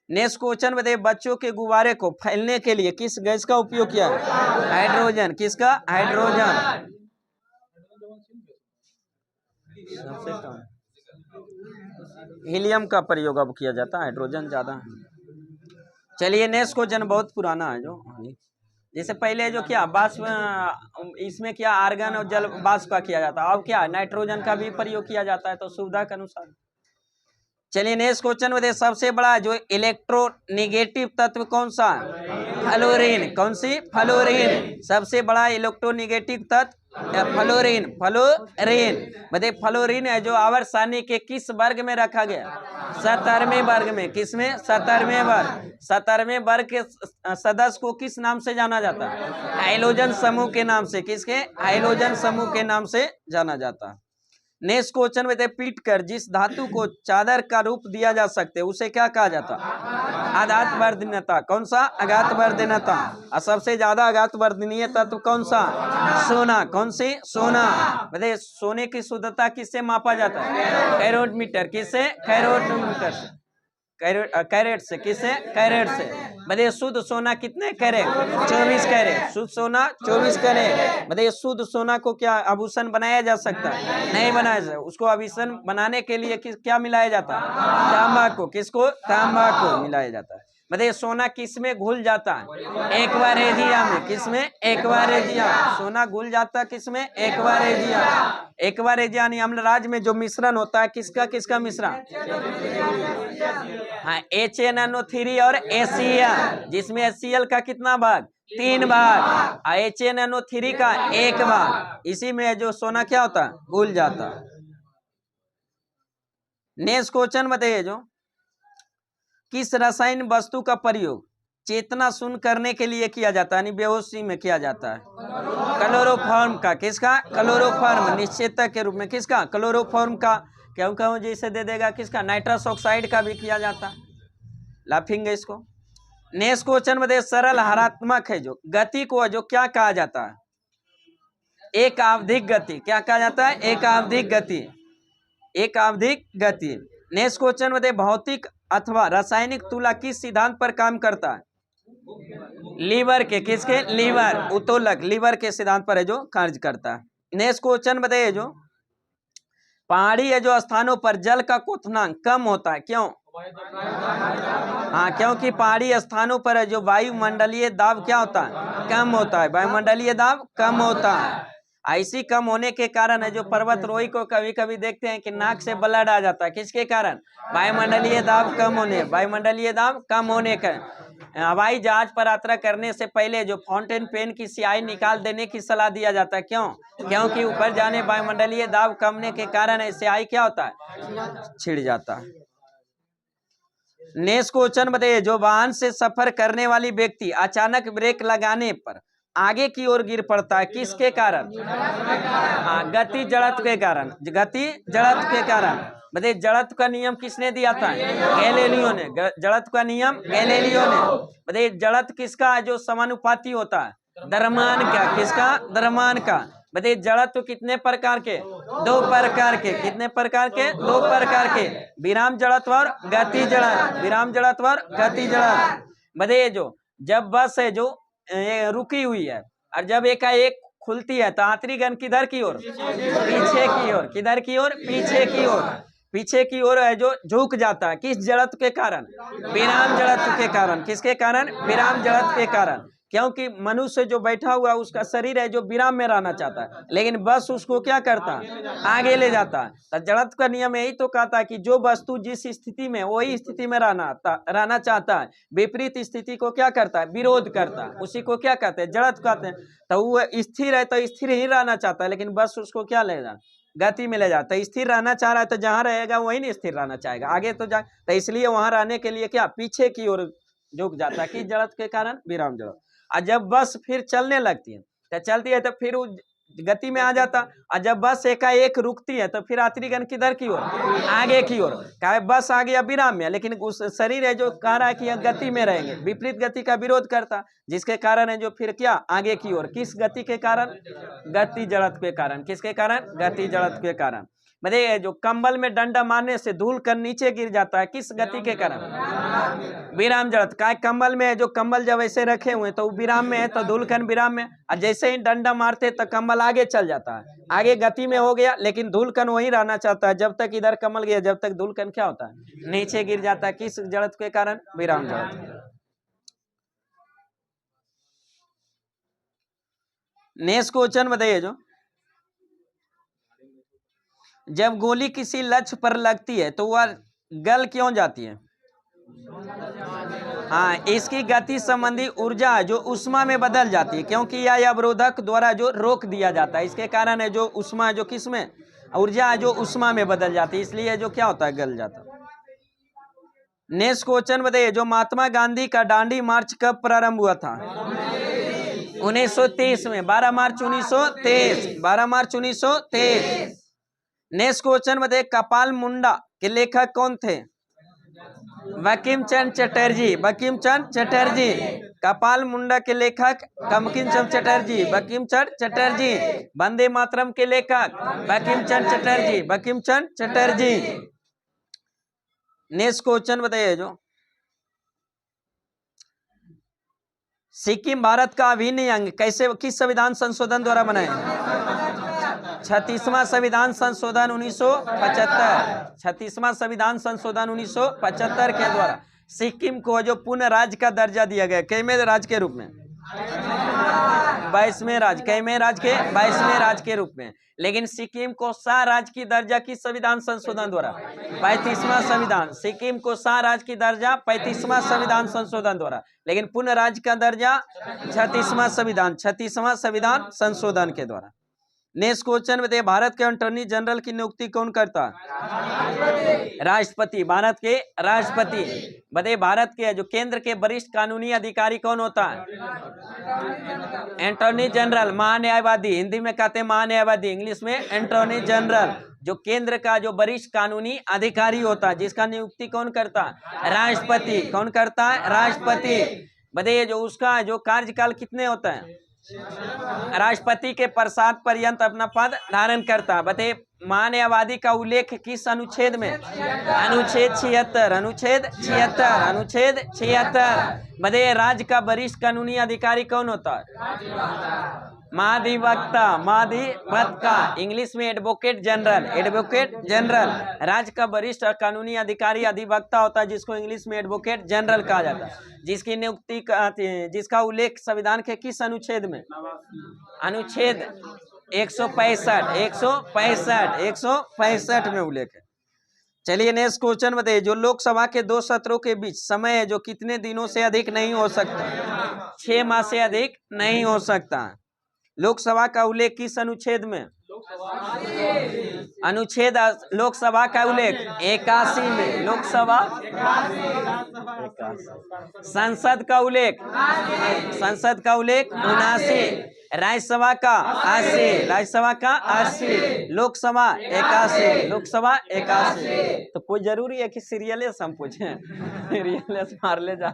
नेक्स्ट क्वेश्चन बताइए। बच्चों के गुब्बारे को फैलने के लिए किस गैस का उपयोग किया? हाइड्रोजन। किसका? हाइड्रोजन। सबसे कम हीलियम का प्रयोग अब किया जाता है, हाइड्रोजन ज्यादा। चलिए नेक्स्ट क्वेश्चन बहुत पुराना है। जो जैसे पहले जो क्या बाष्प, इसमें क्या आर्गन और जल बाष्प का किया जाता है, अब क्या नाइट्रोजन का भी प्रयोग किया जाता है, तो सुविधा के अनुसार। चलिए नेक्स्ट क्वेश्चन बताइए। सबसे बड़ा जो इलेक्ट्रोनेगेटिव तत्व कौन सा? फ्लोरीन। कौन सी? फ्लोरीन। सबसे बड़ा इलेक्ट्रोनेगेटिव तत्व फ्लोरीन। फ्लोरीन बताइए। फ्लोरीन है जो आवर्त सारणी के किस वर्ग में रखा गया? 17वें वर्ग में। किसमें? 17वें वर्ग। 17वें वर्ग के सदस्य को किस नाम से जाना जाता है? हाइड्रोजन समूह के नाम से। किसके? हाइड्रोजन समूह के नाम से जाना जाता है। नेक्स्ट क्वेश्चन बताइए। पीट कर जिस धातु को चादर का रूप दिया जा सकते उसे क्या कहा जाता? आघात वर्धनीयता। कौन सा? आघात वर्धनीयता। और सबसे ज्यादा आघात वर्धनीय तत्व कौन सा? सोना। कौन सी? सोना। बताइए सोने की शुद्धता किससे मापा जाता है? कैरोमीटर। किससे? कैरोमीटर से। कैरेट से। किससे? कैरेट से। बताइए शुद्ध सोना कितने कैरेट? 24 कैरेट। शुद्ध सोना 24 कैरेट। बताइए शुद्ध सोना को क्या आभूषण बनाया जा सकता है? नहीं बनाया जा सकता। उसको आभूषण बनाने के लिए क्या मिलाया जाता है? तांबा को। किसको? तांबा को मिलाया जाता है। बताइए सोना किस में घुल जाता है? एक्वारेजिया में। किस में? एक्वारेजिया। सोना घुल जाता है किस में? एक्वारेजिया। एक्वारेजिया यानी अम्लराज में जो मिश्रण होता है किसका किसका मिश्रण? हाँ HNO3 और HCl, जिसमें HCl का कितना भाग? 3 भाग। HNO3 का 1 भाग। इसी में जो सोना क्या होता है? घुल जाता है। नेक्स्ट क्वेश्चन बताइए। जो किस रसायन वस्तु का प्रयोग चेतना शून्य करने के लिए किया जाता है, यानी बेहोशी में किया जाता है? क्लोरोफॉर्म का। किसका? क्लोरोफॉर्म। निश्चेतक के रूप में। किसका? क्लोरोफॉर्म का। क्यों कहूँ जैसे दे देगा किसका? नाइट्रस ऑक्साइड का भी किया जाता है। लाफिंग इसको। नेक्स्ट क्वेश्चन बताइए। सरल हरात्मक है जो गति को जो क्या कहा जाता है? एक आवधिक गति। क्या कहा जाता है? एक आवधिक गति। एक आवधिक गति। नेक्स्ट क्वेश्चन बताइए। भौतिक अथवा रासायनिक तुला किस सिद्धांत पर काम करता है? लीवर के। किसके? लीवर। उत्तोलक लीवर के सिद्धांत पर है जो कार्य करता है। नेक्स्ट क्वेश्चन बताइए। जो पहाड़ी है जो स्थानों पर जल का क्वथनांक कम होता है, क्यों? हाँ क्योंकि पहाड़ी स्थानों पर है जो वायुमंडलीय दाब क्या होता है? कम होता है। वायुमंडलीय दाब कम होता है। ऐसी कम होने के कारण है जो पर्वतरोही को कभी कभी देखते हैं कि नाक से ब्लड आ जाता है। किसके कारण? वायुमंडलीय दाब कम होने। वायुमंडलीय दाब कम होने का। हवाई जहाज पर यात्रा करने से पहले जो फाउंटेन पेन की स्याही निकाल देने की सलाह दिया जाता है, क्यों? क्योंकि ऊपर जाने वायुमंडलीय दाब कम होने के कारण स्याही क्या होता है? छिड़ जाता है। नेक्स्ट क्वेश्चन बताइए। जो वाहन से सफर करने वाली व्यक्ति अचानक ब्रेक लगाने पर आगे की ओर गिर पड़ता है, किसके कारण? हाँ गति जड़त्व के कारण। गति जड़त्व के कारण। बताइए जड़त्व का नियम किसने दिया था? गैलीलियो ने। जड़त्व का नियम गैलीलियो ने। बताइए जड़त्व किसका है जो समानुपाती होता है? द्रव्यमान का। किसका? द्रव्यमान का। बताइए जड़त्व कितने प्रकार के? 2 प्रकार के। कितने प्रकार के? 2 प्रकार के। विराम जड़त्व और गति जड़त्व। विराम जड़त्व और गति जड़त्व। बताइए जो जब बस है जो रुकी हुई है और जब एकाएक खुलती है तो आंतरिक गण किधर की ओर? पीछे की ओर। किधर की ओर? पीछे की ओर। पीछे की ओर है जो झुक जाता है, किस जड़त्व के कारण? विराम जड़त्व के कारण। किसके कारण? विराम जड़त्व के कारण। क्योंकि मनुष्य जो बैठा हुआ उसका शरीर है जो विराम में रहना चाहता है, लेकिन बस उसको क्या करता है? आगे ले जाता है। तो जड़त्व का नियम यही तो कहता है कि जो वस्तु जिस स्थिति में वही स्थिति में रहना चाहता है, विपरीत स्थिति को क्या करता है? विरोध करता है। उसी को क्या कहते हैं? जड़त्व कहते हैं। तो वो स्थिर है तो स्थिर ही रहना चाहता है, लेकिन बस उसको क्या ले जाए? गति में ले जाता है। स्थिर रहना चाह रहा है तो जहां रहेगा वही नहीं स्थिर रहना चाहेगा, आगे तो जा। तो इसलिए वहां रहने के लिए क्या पीछे की ओर झुक जाता है, किस जड़त्व के कारण? विराम जड़त्व। और जब बस फिर चलने लगती है तो चलती है तो फिर वो गति में आ जाता। और जब बस एकाएक रुकती है तो फिर यात्रीगण किधर की ओर? आगे की ओर। कहे बस आ गया विराम में, लेकिन उस शरीर है जो कह रहा है कि गति में रहेंगे, विपरीत गति का विरोध करता, जिसके कारण है जो फिर क्या? आगे की ओर। किस गति के कारण? गति जड़त्व के कारण। किसके कारण? गति जड़त्व के कारण। मतलब जो कंबल में डंडा मारने से धूल कर नीचे गिर जाता है, किस गति के कारण? विराम जड़त्व का। कंबल में जो कंबल जब ऐसे रखे हुए तो विराम में है तो धूल कण विराम में, और जैसे ही डंडा मारते तो कंबल आगे चल जाता है, आगे गति में हो गया, लेकिन धूल कण वही रहना चाहता है जब तक इधर कमल गया, जब तक धूल कण क्या होता है? नीचे गिर जाता है। किस जड़त्व के कारण? विराम जड़त्व। नेक्स्ट क्वेश्चन बताइए। जो जब गोली किसी लक्ष्य पर लगती है तो वह गल क्यों जाती है? हाँ, इसकी गति संबंधी ऊर्जा जो उष्मा में बदल जाती है, क्योंकि यह अवरोधक द्वारा जो रोक दिया जाता है। इसके कारण है जो उष्मा जो किस में? ऊर्जा जो उष्मा में बदल जाती है, इसलिए जो क्या होता है? गल जाता है। नेक्स्ट क्वेश्चन बताइए। जो महात्मा गांधी का दांडी मार्च कब प्रारंभ हुआ था? 1923 में, 12 मार्च 1923, 12 मार्च 1923। नेक्स्ट क्वेश्चन बताइए। कपाल मुंडा के लेखक कौन थे? बंकिम चंद्र चटर्जी। बंकिम चंद्र चटर्जी। कपाल मुंडा के लेखक बंकिम चंद्र चटर्जी। बंकिम चंद्र चटर्जी। वंदे मातरम के लेखक बंकिम चंद्र चटर्जी। बंकिम चंद्र चटर्जी। नेक्स्ट क्वेश्चन बताइए। जो सिक्किम भारत का अभिन्न अंग कैसे, किस संविधान संशोधन द्वारा बनाया? 36वां संविधान संशोधन 1975। 36वां संविधान संशोधन 1975 के द्वारा सिक्किम को जो पूर्ण राज्य का दर्जा दिया गया। कैमें राज्य के रूप में? 22वें राज्य। कैमें राज्य के? 22वें राज्य के रूप में। लेकिन सिक्किम को शाह राज्य की दर्जा किस संविधान संशोधन द्वारा? 35वां संविधान। सिक्किम को शाह राज्य की दर्जा 35वां संविधान संशोधन द्वारा, लेकिन पूर्ण राज्य का दर्जा 36वां संविधान, 36वां संविधान संशोधन के द्वारा। नेक्स्ट क्वेश्चन बताइए। भारत के अटॉर्नी जनरल की नियुक्ति कौन करता है? राष्ट्रपति। भारत के राष्ट्रपति। बताइए भारत के जो केंद्र के वरिष्ठ कानूनी अधिकारी कौन होता है? Attorney general, महान्यायवादी। हिंदी में कहते हैं महान्यायवादी, इंग्लिश में अटॉर्नी जनरल। जो केंद्र का जो वरिष्ठ कानूनी अधिकारी होता है, जिसका नियुक्ति कौन करता है? राष्ट्रपति। कौन करता है? राष्ट्रपति। बताइए जो उसका जो कार्यकाल कितने होता है? राष्ट्रपति के प्रसाद पर्यंत अपना पद धारण करता है। बताइए महान्यायवादी का उल्लेख किस अनुच्छेद में? अनुच्छेद 76। अनुच्छेद 76। अनुच्छेद 76। बताइए राज्य का वरिष्ठ कानूनी अधिकारी कौन होता है? महाधिवक्ता। महाधिवक्ता, इंग्लिश में एडवोकेट जनरल। Advocate general. राज्य का वरिष्ठ कानूनी अधिकारी अधिवक्ता होता है, जिसको इंग्लिश में एडवोकेट जनरल कहा जाता है। जिसकी नियुक्ति जिसका उल्लेख संविधान के किस अनुच्छेद में? अनुच्छेद 165। 165। 165 में उल्लेख है। चलिए नेक्स्ट क्वेश्चन बताइए। जो लोकसभा के 2 सत्रों के बीच समय है जो कितने दिनों से अधिक नहीं हो सकता? 6 माह से अधिक नहीं हो सकता। लोकसभा का उल्लेख किस अनुच्छेद में? अनुच्छेद लोकसभा का उल्लेख 81 में। लोकसभा। संसद का उल्लेख 79। राज्यसभा का 80। राज्यसभा का 80। लोकसभा 81। लोकसभा 81। तो कोई जरूरी है कि सीरियलेस हम पूछे? सीरियलेस मार ले जा,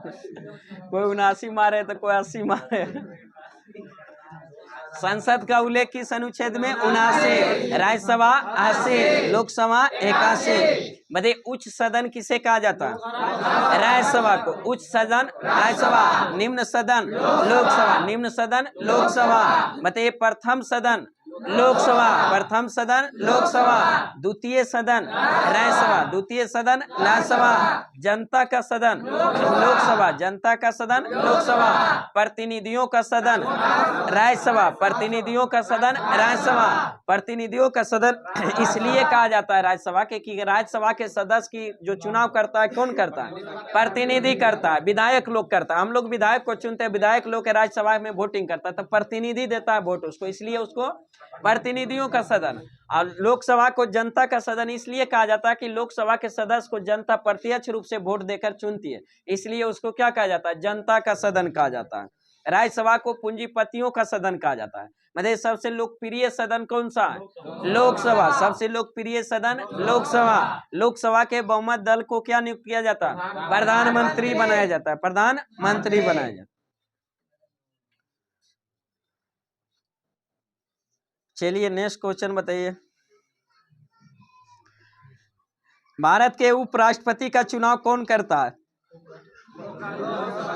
कोई 79 मारे तो कोई 80 मारे। संसद का उल्लेख किस अनुच्छेद में? 79। राज्यसभा 80। लोकसभा 81। बताइए उच्च सदन किसे कहा जाता है? राज्यसभा को। उच्च सदन राज्यसभा, निम्न सदन लोकसभा। निम्न सदन लोकसभा। बताइए प्रथम सदन लोकसभा, प्रथम सदन लोकसभा, द्वितीय सदन राज्यसभा, द्वितीय सदन राज्यसभा, जनता का सदन लोकसभा, जनता का सदन लोकसभा, प्रतिनिधियों का सदन राज्यसभा, प्रतिनिधियों का सदन राज्यसभा, प्रतिनिधियों का सदन इसलिए कहा जाता है राज्यसभा के कि राज्यसभा के सदस्य की जो चुनाव करता है कौन करता है? प्रतिनिधि करता है, विधायक लोग करता है। हम लोग विधायक को चुनते हैं, विधायक लोग के राज्यसभा में वोटिंग करता है, तो प्रतिनिधि देता है वोट उसको, इसलिए उसको प्रतिनिधियों का सदन। और लोकसभा को जनता का सदन इसलिए कहा जाता है कि लोकसभा के सदस्य को जनता प्रत्यक्ष रूप से वोट देकर चुनती है, इसलिए उसको क्या कहा जाता है? जनता का सदन कहा जाता है। राज्यसभा को पूंजीपतियों का सदन कहा जाता है। मतलब सबसे लोकप्रिय सदन कौन सा है? लोकसभा। सबसे लोकप्रिय सदन लोकसभा। लोकसभा के बहुमत दल को क्या नियुक्त किया जाता है? प्रधानमंत्री बनाया जाता है, प्रधानमंत्री बनाया जाता है। चलिए नेक्स्ट क्वेश्चन बताइए। भारत के उपराष्ट्रपति का चुनाव कौन करता है?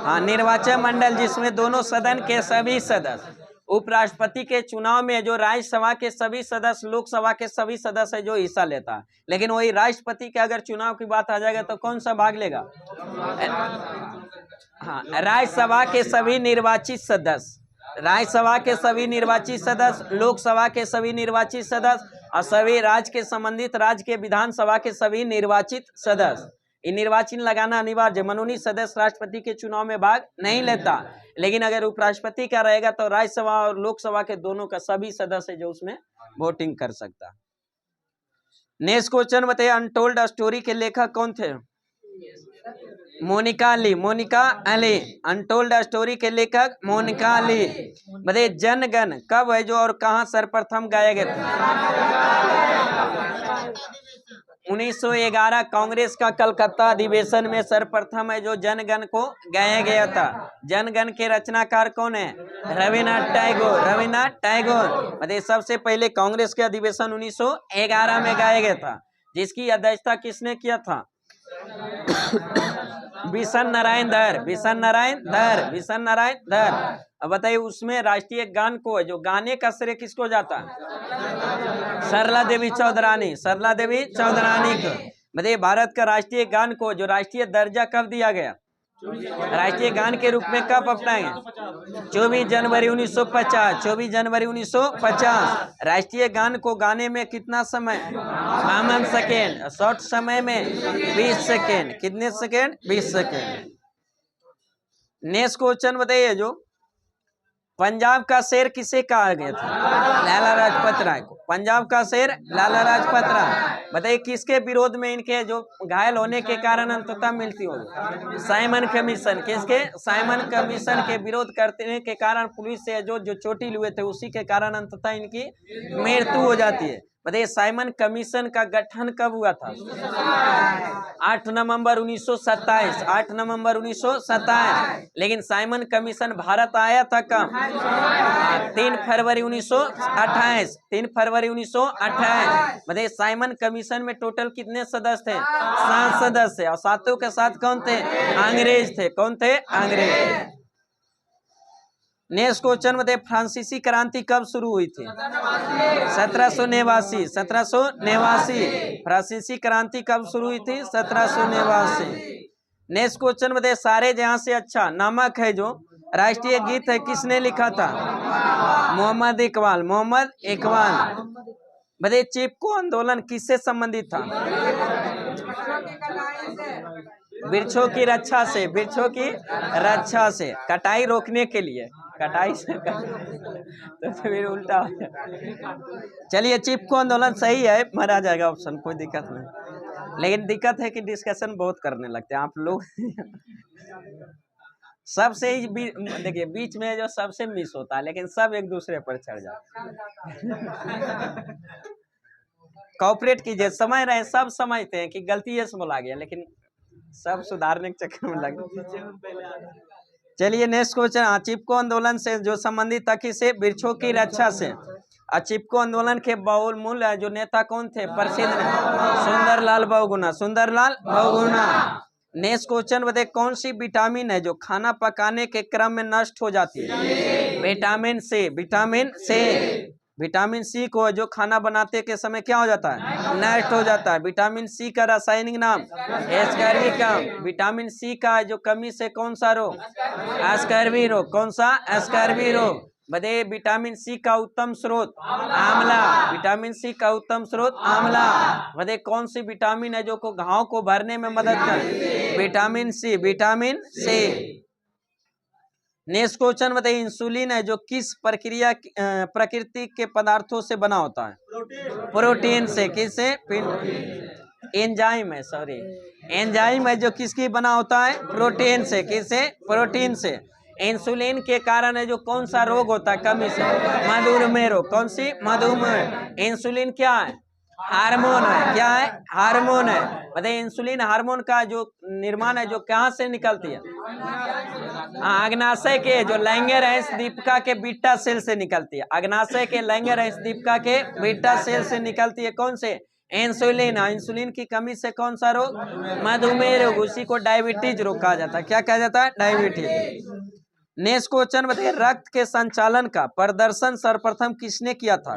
हाँ, निर्वाचन मंडल, जिसमें दोनों सदन के सभी सदस्य। उपराष्ट्रपति के चुनाव में जो राज्यसभा के सभी सदस्य, लोकसभा के सभी सदस्य है जो हिस्सा लेता है, लेकिन वही राष्ट्रपति के अगर चुनाव की बात आ जाएगा तो कौन सा भाग लेगा? हाँ, राज्यसभा के सभी निर्वाचित सदस्य, राज्यसभा के सभी निर्वाचित सदस्य, लोकसभा के सभी निर्वाचित सदस्य और सभी राज्य के संबंधित राज्य के विधानसभा के सभी निर्वाचित सदस्य। ये निर्वाचन लगाना अनिवार्य। मनोनीत सदस्य राष्ट्रपति के चुनाव में भाग नहीं लेता, लेकिन अगर उपराष्ट्रपति का रहेगा तो राज्यसभा और लोकसभा के दोनों का सभी सदस्य जो उसमें वोटिंग कर सकता। नेक्स्ट क्वेश्चन बताइए। अनटोल्ड स्टोरी के लेखक कौन थे? मोनिका ली, मोनिका अली। अनटोल्ड स्टोरी के लेखक मोनिका अली। बताइए जनगण कब है जो और कहां सर्वप्रथम गाया गया था? 1911 कांग्रेस का कलकत्ता अधिवेशन में सर्वप्रथम है जो जनगण को गाया गया था। जनगण के रचनाकार कौन है? रविन्द्रनाथ टैगोर, रविन्द्रनाथ टैगोर। मतलब सबसे पहले कांग्रेस के अधिवेशन 1911 में गाया गया था, जिसकी अध्यक्षता किसने किया था? बिशन नारायण धर, बिशन नारायण धर, बिशन नारायण धर। अब बताइए उसमें राष्ट्रीय गान को है जो गाने का श्रेय किसको जाता है? सरला देवी चौधरानी, सरला देवी चौधरानी को। बताइए भारत का राष्ट्रीय गान को जो राष्ट्रीय दर्जा कब दिया गया? राष्ट्रीय गान के रूप में कब अपनाएंगे? 24 जनवरी 1950, 24 जनवरी 1950। राष्ट्रीय गान को गाने में कितना समय? 52 सेकेंड। शॉर्ट समय में 20 सेकेंड। कितने सेकेंड? 20 सेकेंड। नेक्स्ट क्वेश्चन बताइए। जो पंजाब का शेर किसे कहा गया था? लाला लाजपत राय को। पंजाब का शेर लाला लाजपत राय। बताइए किसके विरोध में इनके जो घायल होने के कारण अंततः मृत्यु हो? Simon commission. किसके? साइमन कमीशन के विरोध करने के कारण पुलिस से जो चोटिल हुए थे उसी के कारण अंततः इनकी मृत्यु हो जाती है। बताइए साइमन कमीशन का गठन कब हुआ था? 8 नवंबर 1927, 8 नवंबर 1927। लेकिन साइमन कमीशन भारत आया था कब? 3 फरवरी 1928, 3 फरवरी 1928। बताइए साइमन कमीशन में टोटल कितने सदस्य थे? 7 सदस्य। और सातों के साथ कौन थे? अंग्रेज थे। कौन थे? अंग्रेज। नेक्स्ट क्वेश्चन बताइए। फ्रांसीसी क्रांति कब शुरू हुई थी? 1789, 1789। फ्रांसीसी क्रांति कब शुरू हुई थी? 1789। नेक्स्ट क्वेश्चन बताइए। सारे जहां से अच्छा नमक है जो राष्ट्रीय गीत है किसने लिखा था? मोहम्मद इकबाल, मोहम्मद इकबाल। बताइए चिपको आंदोलन किससे संबंधित था? वृक्षों की रक्षा से, वृक्षों की रक्षा से, कटाई रोकने के लिए, कटाई से तो फिर उल्टा। चलिए चिपको आंदोलन सही है, माना जाएगा ऑप्शन, कोई दिक्कत नहीं। लेकिन दिक्कत है कि डिस्कशन बहुत करने लगते हैं आप लोग। सबसे देखिए बीच में जो सबसे मिस होता है, लेकिन सब एक दूसरे पर चढ़ जाते हैं। कॉपरेट कीजिए, समझ रहे हैं, सब समझते हैं कि गलती से बोला गया, लेकिन सब सुधारने के चक्कर में लगे। चलिए नेक्स्ट क्वेश्चन। चिपको आंदोलन से जो संबंधित था किसे? वृक्षों की रक्षा से। चिपको आंदोलन के बहुमूल जो नेता कौन थे? प्रसिद्ध सुंदरलाल बहुगुणा, सुंदरलाल बहुगुणा। नेक्स्ट क्वेश्चन बताइए। कौन सी विटामिन है जो खाना पकाने के क्रम में नष्ट हो जाती है? Vitamin C, vitamin C. Vitamin C को जो खाना बनाते के समय क्या हो जाता है, नष्ट हो जाता है। विटामिन सी का रासायनिक नाम एस्कर्बिक। विटामिन सी का जो कमी से कौन सा रोग, स्कर्वी रोग। कौन सा, स्कर्वी रोग। बताइए विटामिन सी का उत्तम स्रोत आंवला। विटामिन सी का उत्तम स्रोत आंवला। बताइए कौन सी विटामिन है जो को घाव को भरने में मदद करे, vitamin C. Vitamin C. Next question बताइए इंसुलिन है जो किस प्रकृति के पदार्थों से बना होता है, प्रोटीन से। किससे, एंजाइम है, सॉरी एंजाइम है जो किसकी बना होता है, प्रोटीन से। किससे, प्रोटीन से। इंसुलिन के कारण है जो कौन सा रोग होता है कमी से, मधुमेह रोग। कौन सी, मधुमेह। इंसुलिन क्या है, हार्मोन है। क्या है, हार्मोन है। बताइए इंसुलिन हार्मोन का जो निर्माण है जो कहाँ से निकलती है, अग्नाशय के जो लैंगिक दीपिका के बीटा सेल से निकलती है। अग्नाशय के लैंगिक दीपिका के बीटा सेल से निकलती है। कौन से, इंसुलिन। इंसुलिन की कमी से कौन सा रोग, मधुमेह रोग। उसी को डायबिटीज रोग कहा जाता है। क्या कहा जाता है, डायबिटीज। नेक्स्ट क्वेश्चन बताइए रक्त के संचालन का प्रदर्शन सर्वप्रथम किसने किया था,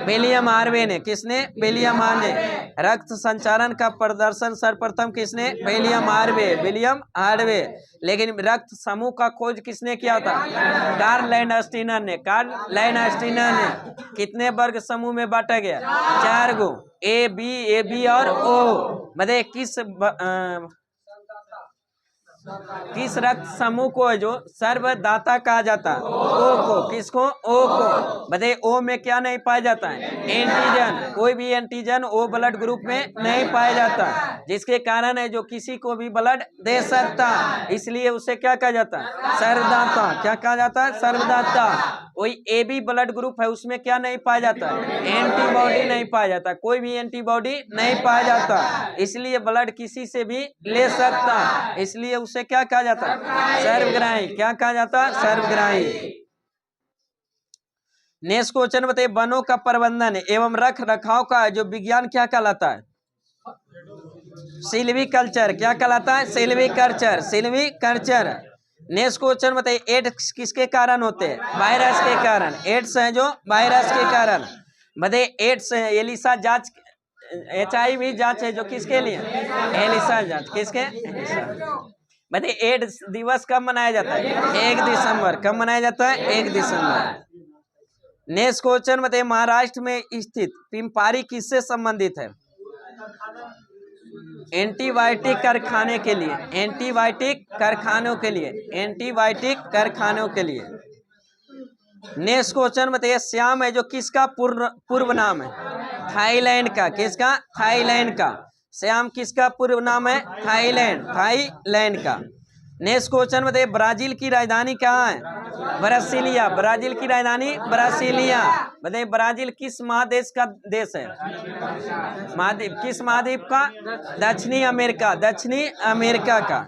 विलियम हार्वे ने। किसने, विलियम हार्वे। रक्त संचालन का प्रदर्शन सर्वप्रथम किसने, विलियम हार्वे। William Harvey. लेकिन रक्त समूह का खोज किसने किया था, कार्ल लैंडस्टीनर ने। कार्ल लैंडस्टीनर ने। कितने वर्ग समूह में बांटा गया, 4 गो, ए बी और ओ। मतलब किस रक्त समूह को जो सर्वदाता कहा जाता है, ओ को। किसको, ओ को। बताइए ओ में क्या नहीं पाया जाता है, एंटीजन। कोई भी एंटीजन ओ ब्लड ग्रुप में नहीं पाया जाता, जिसके कारण है जो किसी को भी ब्लड दे सकता, इसलिए उसे क्या कहा जाता है, सर्वदाता। क्या कहा जाता है, सर्वदाता। कोई ए बी ब्लड ग्रुप है उसमें क्या नहीं पाया जाता है, एंटीबॉडी नहीं पाया जाता। कोई भी एंटीबॉडी नहीं पाया जाता, इसलिए ब्लड किसी से भी ले सकता, इसलिए उसे क्या कहा जाता है, सर्वग्राही। क्या कहा जाता है, सर्वग्राही। नेक्स्ट क्वेश्चन बताइए वनों का प्रबंधन एवं रख रखाव का जो विज्ञान क्या कहलाता है, सिल्वीकल्चर। क्या कहलाता है, सिल्वीकल्चर। सिल्वीकल्चर। नेक्स्ट क्वेश्चन बताइए एड्स किसके कारण होते हैं, वायरस के कारण। एड्स है जो वायरस के कारण। बताइए एड्स एलिसा जांच, HIV जांच है जो किसके लिए, एलिसा जांच। किसके, बताइए एड्स दिवस कब मनाया जाता है, 1 दिसंबर। कब मनाया जाता है, 1 दिसंबर। नेक्स्ट क्वेश्चन बताइए महाराष्ट्र में स्थित पिंपारी किससे संबंधित है, एंटीबायोटिक कारखाने के लिए। एंटीबायोटिक कारखानों के लिए, एंटीबायोटिक कारखानों के लिए। नेक्स्ट क्वेश्चन बताइए श्याम है जो किसका पूर्व नाम है, थाईलैंड का। किसका, थाईलैंड का। श्याम किसका पूर्व नाम है, थाईलैंड। थाईलैंड का। नेक्स्ट क्वेश्चन बताइए ब्राजील की राजधानी कहाँ है, ब्रासीलिया। ब्राजील की राजधानी ब्रासीलिया। बताइए ब्राजील किस महादेश का देश है, महाद्वीप। किस महाद्वीप का, दक्षिणी अमेरिका। दक्षिणी अमेरिका का।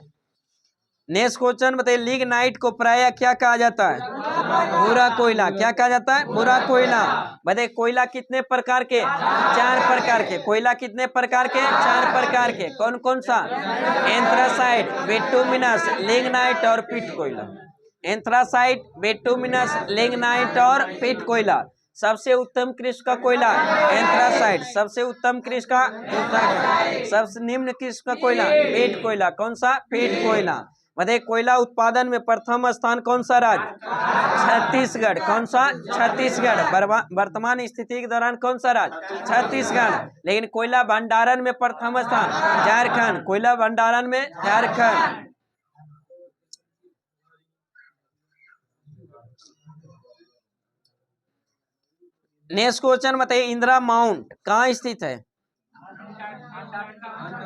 नेक्स्ट क्वेश्चन बताइए लिग्नाइट को प्रायः क्या कहा जाता है, भूरा कोयला। क्या कहा जाता है, भूरा कोयला। बताइए कोयला कितने प्रकार के, 4 प्रकार के। कोयला कितने प्रकार के, 4 प्रकार के। कौन कौन सा, एंथ्रासाइट, बिटुमिनस, लिग्नाइट और पिट कोयला। एंथ्रासाइट, बिटुमिनस, लिग्नाइट और पिट कोयला। सबसे उत्तम कृष्ण का कोयला एंथ्रासाइट। सबसे उत्तम कृष्ण का, सबसे निम्न कृष्ण का कोयला पिट कोयला। कौन सा, पिट कोयला। बताइए कोयला उत्पादन में प्रथम स्थान कौन सा राज्य, छत्तीसगढ़। कौन सा, छत्तीसगढ़। वर्तमान स्थिति के दौरान कौन सा राज्य, छत्तीसगढ़। लेकिन कोयला भंडारण में प्रथम स्थान झारखंड। कोयला भंडारण में झारखंड। नेक्स्ट क्वेश्चन बताइए इंदिरा माउंट कहाँ स्थित है,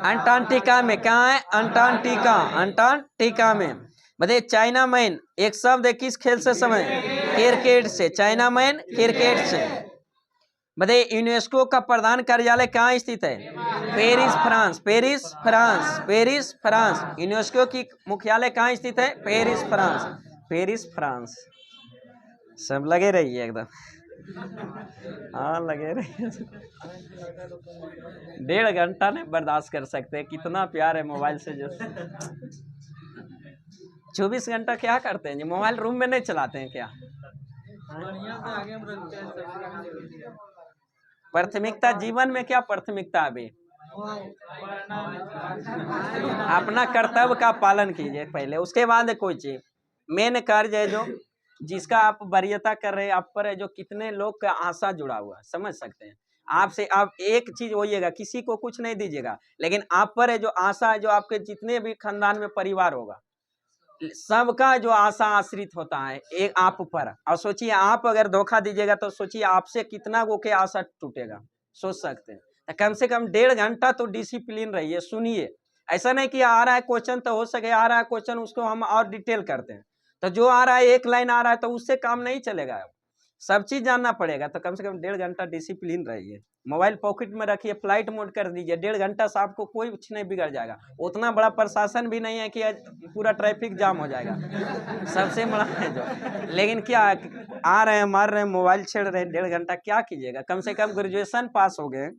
अंटार्कटिका में। कहाँ है, अंटार्कटिका। अंटार्कटिका में। बताइए चाइना मैन एक शब्द है किस खेल से समय, क्रिकेट से। चाइना मैन क्रिकेट से। बताइए यूनेस्को का प्रधान कार्यालय कहाँ स्थित है, Paris France. Paris France. Paris France. UNESCO की मुख्यालय कहाँ स्थित है, पेरिस फ्रांस। Paris France. सब लगे रहिए एकदम, हाँ लगे रहिए। 1.5 घंटा नहीं बर्दाश्त कर सकते, कितना प्यार है मोबाइल से। जो 24 घंटा क्या करते हैं जी, मोबाइल रूम में नहीं चलाते हैं क्या, प्राथमिकता जीवन में क्या प्राथमिकता अभी? अपना कर्तव्य का पालन कीजिए पहले, उसके बाद कोई चीज। मेन कार्य है जो जिसका आप वरीयता कर रहे हैं, आप पर है जो कितने लोग का आशा जुड़ा हुआ है, समझ सकते हैं। आपसे आप एक चीज होइएगा, किसी को कुछ नहीं दीजिएगा, लेकिन आप पर है जो आशा है, जो आपके जितने भी खानदान में परिवार होगा, सबका जो आशा आश्रित होता है एक आप पर। और सोचिए आप अगर धोखा दीजिएगा तो सोचिए आपसे कितना वो के आशा टूटेगा, सोच सकते हैं। कम से कम 1.5 घंटा तो डिसिप्लिन रहिए, सुनिए। ऐसा नहीं कि आ रहा है क्वेश्चन तो हो सके आ रहा है क्वेश्चन उसको हम और डिटेल करते हैं, तो जो आ रहा है एक लाइन आ रहा है तो उससे काम नहीं चलेगा, सब चीज जानना पड़ेगा। तो कम से कम 1.5 घंटा डिसिप्लिन रहिए। मोबाइल पॉकेट में रखिए, फ्लाइट मोड कर दीजिए, 1.5 घंटा से आपको कोई कुछ नहीं बिगड़ जाएगा। उतना बड़ा प्रशासन भी नहीं है कि पूरा ट्रैफिक जाम हो जाएगा, सबसे बड़ा है जो। लेकिन क्या आ रहे हैं मार रहे हैं मोबाइल छेड़ रहे हैं, 1.5 घंटा क्या कीजिएगा? कम से कम ग्रेजुएशन पास हो गए,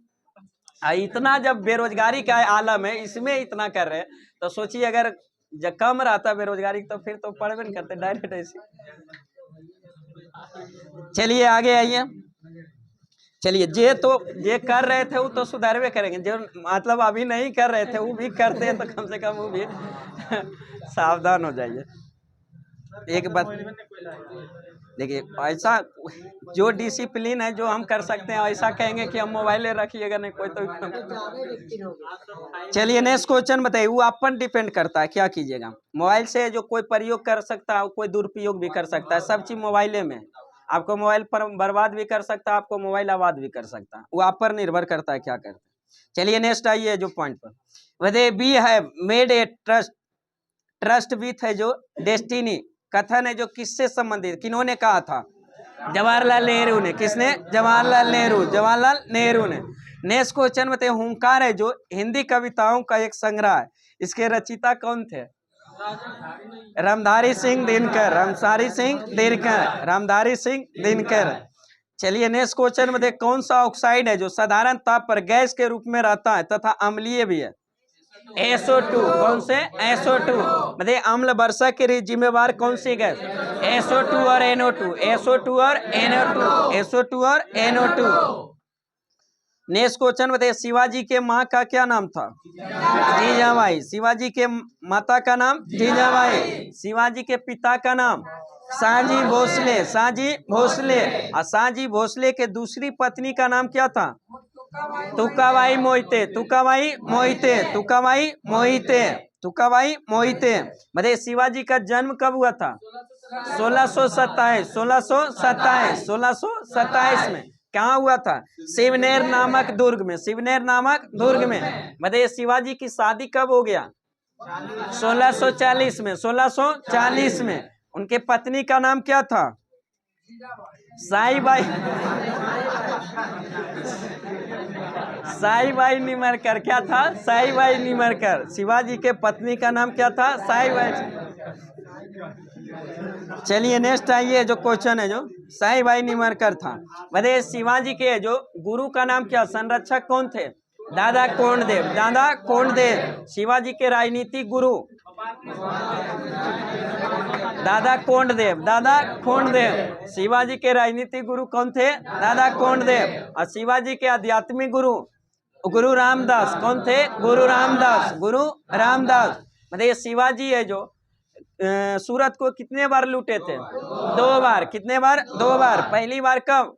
इतना जब बेरोजगारी का आलम है इसमें इतना कर रहे हैं, तो सोचिए अगर जब कम रहता बेरोजगारी तो फिर तो पढ़ भी नहीं करते डायरेक्ट ऐसे। चलिए आगे आइए। चलिए जे कर रहे थे वो तो सुधारवे करेंगे, जो मतलब अभी नहीं कर रहे थे वो भी करते हैं, तो कम से कम वो भी सावधान हो जाइए। एक बात देखिए, ऐसा जो डिसिप्लिन है जो हम कर सकते हैं, ऐसा कहेंगे कि हम मोबाइल रखिएगा नहीं कोई तो। चलिए नेक्स्ट क्वेश्चन बताइए। वो आप पर डिपेंड करता है क्या कीजिएगा। मोबाइल से जो कोई प्रयोग कर सकता है, कोई दुरुपयोग भी कर सकता है, सब चीज मोबाइले में। आपको मोबाइल पर बर्बाद भी कर सकता है, आपको मोबाइल आबाद भी कर सकता है, वो आप पर निर्भर करता है क्या करते हैं। चलिए नेक्स्ट आइए जो पॉइंट पर, वह बी है मेड ए ट्रस्ट विथ है जो डेस्टिनी, कथन है जो किससे संबंधित, किन्होंने कहा था? जवाहरलाल नेहरू ने। किसने? जवाहरलाल नेहरू ने। नेक्स्ट क्वेश्चन बताइए। हुंकार है जो हिंदी कविताओं का एक संग्रह है, इसके रचयिता कौन थे? रामधारी सिंह दिनकर। चलिए नेक्स्ट क्वेश्चन बताइए। कौन सा ऑक्साइड है जो साधारण ताप पर गैस के रूप में रहता है तथा अम्लीय भी है? SO2। कौन से? SO2। मतलब अम्ल वर्षा के लिए जिम्मेवार कौन सी गैस? SO2 और NO2। नेक्स्ट क्वेश्चन बताइए। शिवाजी के माँ का क्या नाम था? जीजाबाई। शिवाजी के माता का नाम जीजाबाई। शिवाजी के पिता का नाम साजी भोसले। और साजी भोसले के दूसरी पत्नी का नाम क्या था? तुकाबाई मोहिते। मतलब शिवाजी का जन्म कब हुआ था? 1627 में। कहाँ हुआ था? शिवनेर नामक दुर्ग में। मतलब शिवाजी की शादी कब हो गया? 1640 में। उनके पत्नी का नाम क्या था? साईबाई निमरकर। क्या था? साईबाई निमरकर। शिवाजी के पत्नी का नाम क्या था? साईबाई। चलिए नेक्स्ट आइए जो क्वेश्चन है जो साईबाई निमरकर था। बताइए शिवाजी के जो गुरु का नाम क्या, संरक्षक कौन थे? दादा कोंडदेव। शिवाजी के राजनीतिक गुरु दादा कोंडदेव। शिवाजी के राजनीतिक गुरु कौन थे? दादा कोंडदेव। और शिवाजी के आध्यात्मिक गुरु रामदास। कौन थे? गुरु रामदास। मतलब शिवाजी है जो सूरत को कितने बार लूटे थे? 2 बार। कितने बार? 2 बार। पहली बार कब?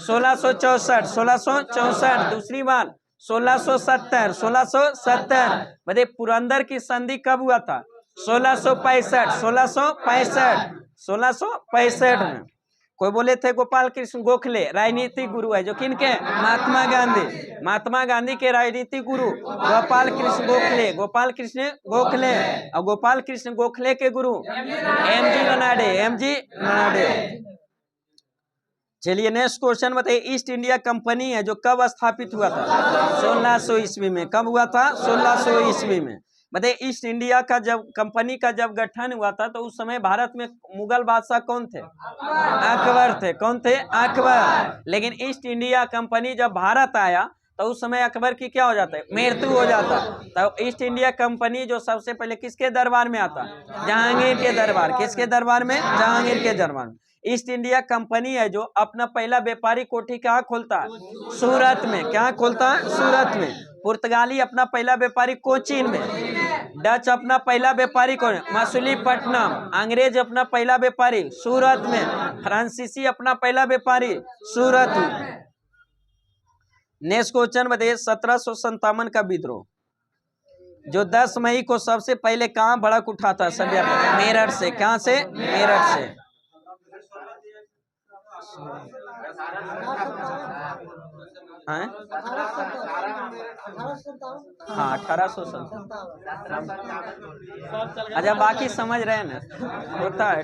1664। दूसरी बार 1670। मतलब पुरंदर की संधि कब हुआ था? 1665 में। कोई बोले थे गोपाल कृष्ण गोखले राजनीतिक गुरु है जो किनके? महात्मा गांधी के राजनीतिक गुरु गोपाल कृष्ण गोखले। और गोपाल कृष्ण गोखले के गुरु एम जी रनाडे। चलिए नेक्स्ट क्वेश्चन बताइए। ईस्ट इंडिया कंपनी है जो कब स्थापित हुआ था? 1600 ईस्वी में। कब हुआ था? 1600 ईस्वी में। बताइए ईस्ट इंडिया का जब कंपनी का जब गठन हुआ था तो उस समय भारत में मुगल बादशाह कौन थे? अकबर थे। कौन थे? अकबर। लेकिन ईस्ट इंडिया कंपनी जब भारत आया तो उस समय अकबर की क्या हो जाता है? मृत्यु हो जाता। तो ईस्ट इंडिया कंपनी जो सबसे पहले किसके दरबार में आता? जहांगीर के दरबार। किसके दरबार में? जहांगीर के दरबार में। ईस्ट इंडिया कंपनी है जो अपना पहला व्यापारिक कोठी कहाँ खोलता है? सूरत में। क्या खोलता है? सूरत में। पुर्तगाली अपना पहला व्यापारिक कोचीन में। डच अपना पहला व्यापारिक मछलीपट्टनम। अंग्रेज अपना पहला व्यापारी सूरत में। फ्रांसीसी अपना पहला व्यापारी सूरत में। नेक्स्ट क्वेश्चन बताइए, 1757 का विद्रोह जो 10 मई को सबसे पहले कहाँ भड़क उठा था? मेरठ से। कहाँ से? मेरठ से। हाँ 1857। अच्छा बाकी समझ रहे हैं ना, होता है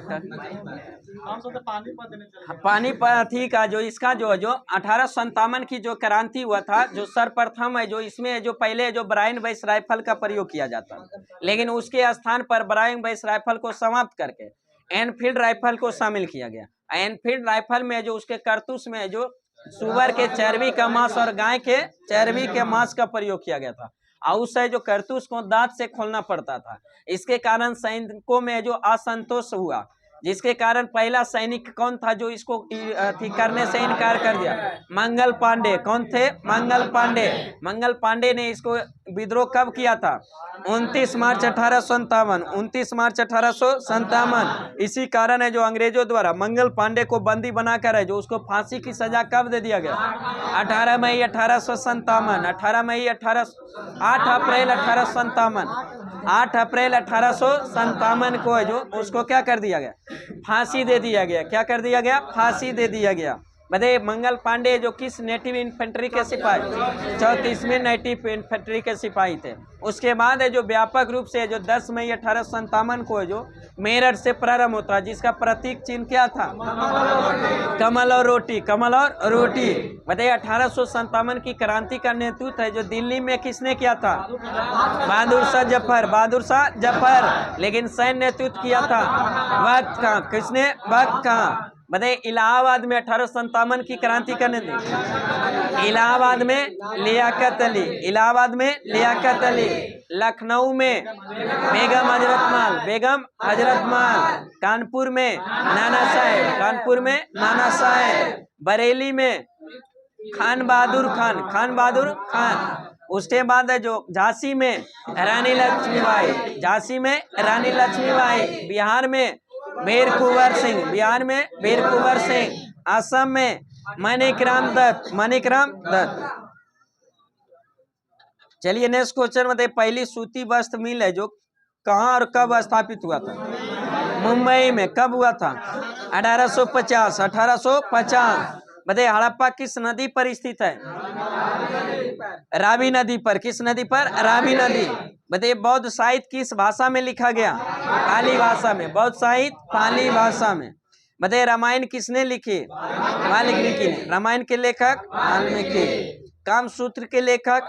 पानीपत ही का जो इसका जो 1857 की जो क्रांति हुआ था, जो सर्वप्रथम है जो इसमें जो पहले जो ब्रायन बेस राइफल का प्रयोग किया जाता, लेकिन उसके स्थान पर ब्रायन बेस राइफल को समाप्त करके एनफील्ड राइफल को शामिल किया गया। एनफील्ड राइफल में जो उसके कारतूस में जो सुअर के चर्बी का मांस और गाय के चर्बी के मांस का प्रयोग किया गया था, और उससे जो कारतूस को दांत से खोलना पड़ता था। इसके कारण सैनिकों में जो असंतोष हुआ, जिसके कारण पहला सैनिक कौन था जो इसको ठीक करने से इनकार कर दिया? मंगल पांडे। कौन थे? मंगल पांडे। मंगल पांडे ने इसको विद्रोह कब किया था? 29 मार्च 1857। 29 मार्च 1857। इसी कारण है जो अंग्रेजों द्वारा मंगल पांडे को बंदी बनाकर है जो उसको फांसी की सजा कब दे दिया गया? 18 मई 1857। 18 मई 8 अप्रैल 1857। 8 अप्रैल 1857 को है जो उसको क्या कर दिया गया? फांसी दे दिया गया। क्या कर दिया गया? फांसी दे दिया गया। बताइए मंगल पांडे जो किस नेटिव इन्फेंट्री के सिपाही? 34वें नेटिव इन्फेंट्री के सिपाही थे। उसके बाद है जो व्यापक रूप से जो 10 मई 1857 को है जो मेरठ से प्रारंभ होता है, जिसका प्रतीक चिन्ह क्या था? कमल और रोटी। कमल और रोटी। बताइए 1857 की क्रांति का नेतृत्व है जो दिल्ली में किसने किया था? बहादुर शाह जफर। बहादुर शाह जफर। लेकिन सैन्य नेतृत्व किया था वक्त खां। किसने? वक्त खां। बताइए इलाहाबाद में 1857 की क्रांति करने दी। इलाहाबाद में लियाकत अली। इलाहाबाद में लियाकत अली। लखनऊ में बेगम हजरत महल। बेगम हजरत महल। कानपुर में नाना साहेब। कानपुर में नाना साहेब। बरेली में खान बहादुर खान। खान बहादुर खान। उसके बाद है जो झांसी में रानी लक्ष्मीबाई। झांसी में रानी लक्ष्मीबाई। बिहार में वीर कुंवर सिंह। बिहार में वीर कुंवर सिंह। असम में माणिकराम दत्त। माणिकराम दत्त। चलिए नेक्स्ट क्वेश्चन बताइए, पहली सूती वस्त्र मिल है जो कहाँ और कब स्थापित हुआ था? मुंबई में। कब हुआ था? 1850। 1850। बताइए हड़प्पा किस नदी पर स्थित है? रावी नदी पर। किस नदी पर? रावी नदी। बताइए बौद्ध साहित्य किस भाषा में लिखा गया? पाली भाषा में। बौद्ध साहित्य पाली भाषा में। बताइए रामायण किसने लिखी? वाल्मीकि ने। रामायण के लेखक वाल्मीकि। कामसूत्र के लेखक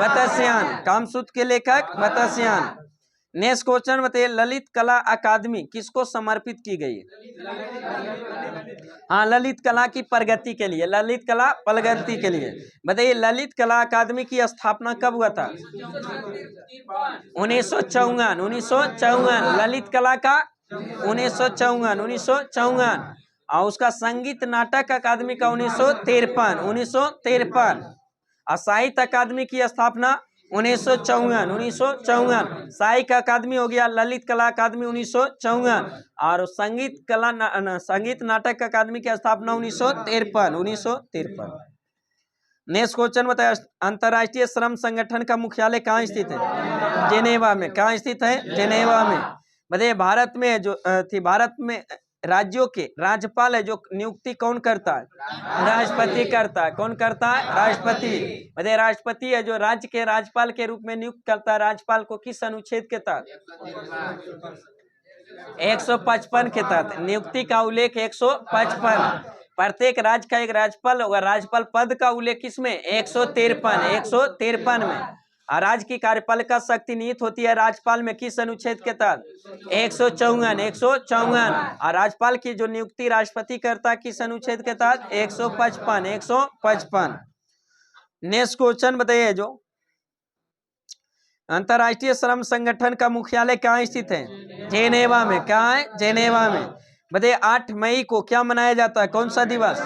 वत्स्यायन। कामसूत्र के लेखक वत्स्यायन। नेक्स्ट क्वेश्चन बताइए, ललित कला अकादमी किसको समर्पित की गई? हाँ ललित कला की प्रगति के लिए। ललित कला प्रगति के लिए। बताइए ललित कला अकादमी की स्थापना कब हुआ था? 1954। 1954। ललित कला का 1954। 1954। और उसका संगीत नाटक अकादमी का 1953। 1953। और साहित्य अकादमी की स्थापना 1954। 1954। साहित्य अकादमी हो गया, ललित कला अकादमी 1954, और संगीत नाटक अकादमी की स्थापना 1953। 1953। नेक्स्ट क्वेश्चन बताया, अंतर्राष्ट्रीय श्रम संगठन का मुख्यालय कहाँ स्थित है? जेनेवा में। कहाँ स्थित है? जेनेवा में। बताइए भारत में जो भारत में राज्यों के राज्यपाल है जो नियुक्ति कौन करता है? राष्ट्रपति करता है। कौन करता है? राष्ट्रपति। बताइए राष्ट्रपति है जो राज्य के राज्यपाल के रूप में नियुक्त करता है राज्यपाल को किस अनुच्छेद के तहत? 155 के तहत। नियुक्ति का उल्लेख 155। प्रत्येक राज्य का एक राज्यपाल होगा। राज्यपाल पद का उल्लेख किसमें? 153। 153 में। और राज्य की कार्यपालिका शक्ति निहित होती है राज्यपाल में किस अनुच्छेद के तहत? 154। 154। और राज्यपाल की जो नियुक्ति राष्ट्रपति करता है किस अनुच्छेद के तहत? 155। 155। नेक्स्ट क्वेश्चन बताइए, जो अंतर्राष्ट्रीय श्रम संगठन का मुख्यालय कहाँ स्थित है? जेनेवा में। कहाँ है? जेनेवा में। बताइए 8 मई को क्या मनाया जाता है, कौन सा दिवस?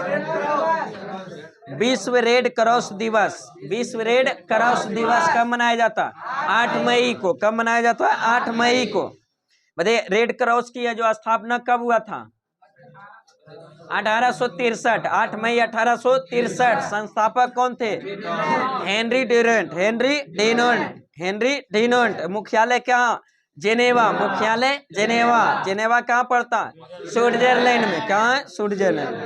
विश्व रेड क्रॉस दिवस। विश्व रेड क्रॉस दिवस कब मनाया जाता है? 8 मई को। कब मनाया जाता है? 8 मई को। बताइए रेड क्रॉस की जो स्थापना कब हुआ था? 1863। 8 मई 1863। संस्थापक कौन थे? Henry Dunant. Henry Dunant. Henry Dunant. मुख्यालय कहाँ? जेनेवा। मुख्यालय जेनेवा। जेनेवा कहाँ पड़ता है? स्विट्जरलैंड में। कहाँ है? स्विट्जरलैंड।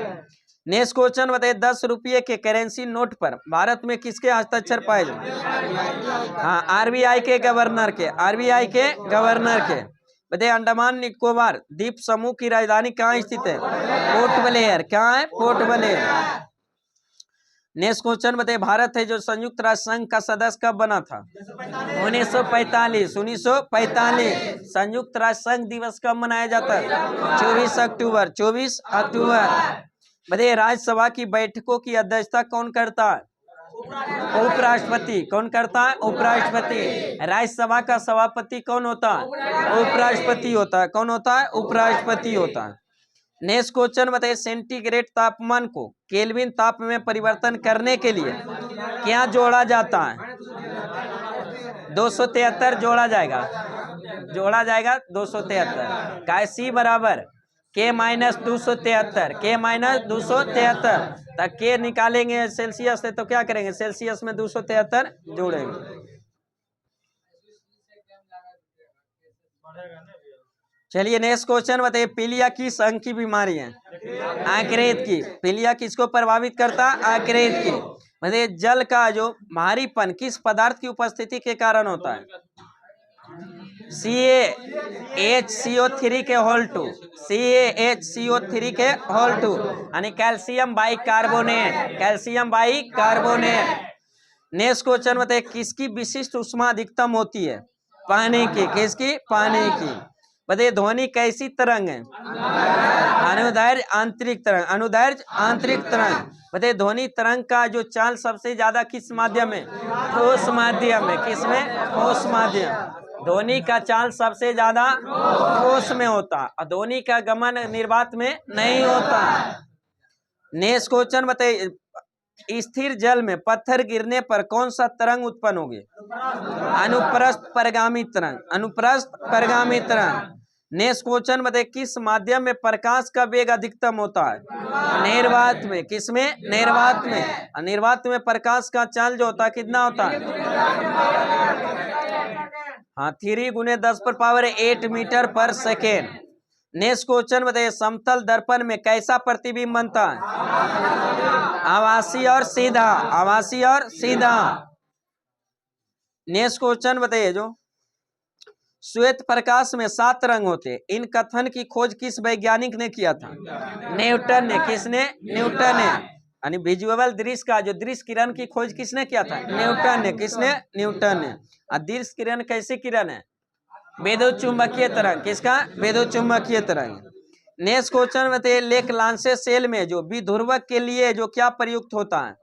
नेक्स्ट क्वेश्चन बताइए 10 रुपये के करेंसी नोट पर भारत में किसके हस्ताक्षर पाए जाते? हाँ, आरबीआई के गवर्नर के। आरबीआई के गवर्नर के। बताइए अंडमान निकोबार द्वीप समूह की राजधानी कहाँ स्थित है? Port Blair. कहाँ है? Port Blair. नेक्स्ट क्वेश्चन बताइए भारत है जो संयुक्त राष्ट्र संघ का सदस्य कब बना था? 1945। 1945। संयुक्त राष्ट्र संघ दिवस कब मनाया जाता है? 24 अक्टूबर। 24 अक्टूबर। बताइए राज्यसभा की बैठकों की अध्यक्षता कौन करता है? उपराष्ट्रपति। कौन करता है? उपराष्ट्रपति। राज्यसभा का सभापति कौन होता है? उपराष्ट्रपति होता है। कौन होता है? उपराष्ट्रपति होता है। नेक्स्ट क्वेश्चन बताइए सेंटीग्रेड तापमान को केल्विन ताप में परिवर्तन करने के लिए क्या जोड़ा जाता है? 273 जोड़ा जाएगा। जोड़ा जाएगा 273। का सी बराबर के माइनस 273। के माइनस 273 तक के निकालेंगे सेल्सियस से तो क्या करेंगे? सेल्सियस में 273 जोड़ेंगे। चलिए नेक्स्ट क्वेश्चन बताइए पीलिया किस अंग की बीमारी है? आंकरेत की। पीलिया किसको प्रभावित करता है? आंकरेत की। बताइए जल का जो भारीपन किस पदार्थ की उपस्थिति के कारण होता है? CaHCO3 के होल 2। CaHCO3 के होल 2 यानी calcium bicarbonate. Calcium bicarbonate. Next question बताइए किसकी विशिष्ट ऊष्मा अधिकतम होती है? पानी की। किसकी? पानी की। बताइए ध्वनि कैसी तरंग है? अनुदैर्घ्य आंतरिक तरंग। अनुदैर्घ्य आंतरिक तरंग। बताइए ध्वनि तरंग का जो चाल सबसे ज्यादा किस माध्यम में? ठोस माध्यम में। किसमें? ठोस माध्यम। ध्वनि का चाल सबसे ज्यादा ठोस में होता और ध्वनि का गमन निर्वात में नहीं होता। नेक्स्ट क्वेश्चन बताइए स्थिर जल में पत्थर गिरने पर कौन सा तरंग उत्पन्न होगी? अनुप्रस्थ परगामी तरंग। अनुप्रस्थ परगामी तरंग। नेक्स्ट क्वेश्चन बताइए किस माध्यम में प्रकाश का वेग अधिकतम होता है? निर्वात में। किसमें? निर्वात में। निर्वात में प्रकाश का चाल जो होता है कितना होता है? हाँ 3 × 10⁸ मीटर पर सेकेंड। नेक्स्ट क्वेश्चन बताइए समतल दर्पण में कैसा प्रतिबिंब बनता है? आभासी और सीधा। आभासी और सीधा। नेक्स्ट क्वेश्चन बताइए जो श्वेत प्रकाश में 7 रंग होते, इन कथन की खोज किस वैज्ञानिक ने किया था? न्यूटन ने। किसने? न्यूटन ने। यानी विजुअल दृश्य का जो दृश्य किरण की खोज किसने किया था? न्यूटन ने। किसने? न्यूटन ने। और दृश्य किरण कैसी किरण है? विद्युत चुंबकीय तरंग। किसका? विद्युत चुंबकीय तरंग। नेक्स्ट क्वेश्चन बताइए लेक लांसे सेल में जो विध्रुवक के लिए जो क्या प्रयुक्त होता है?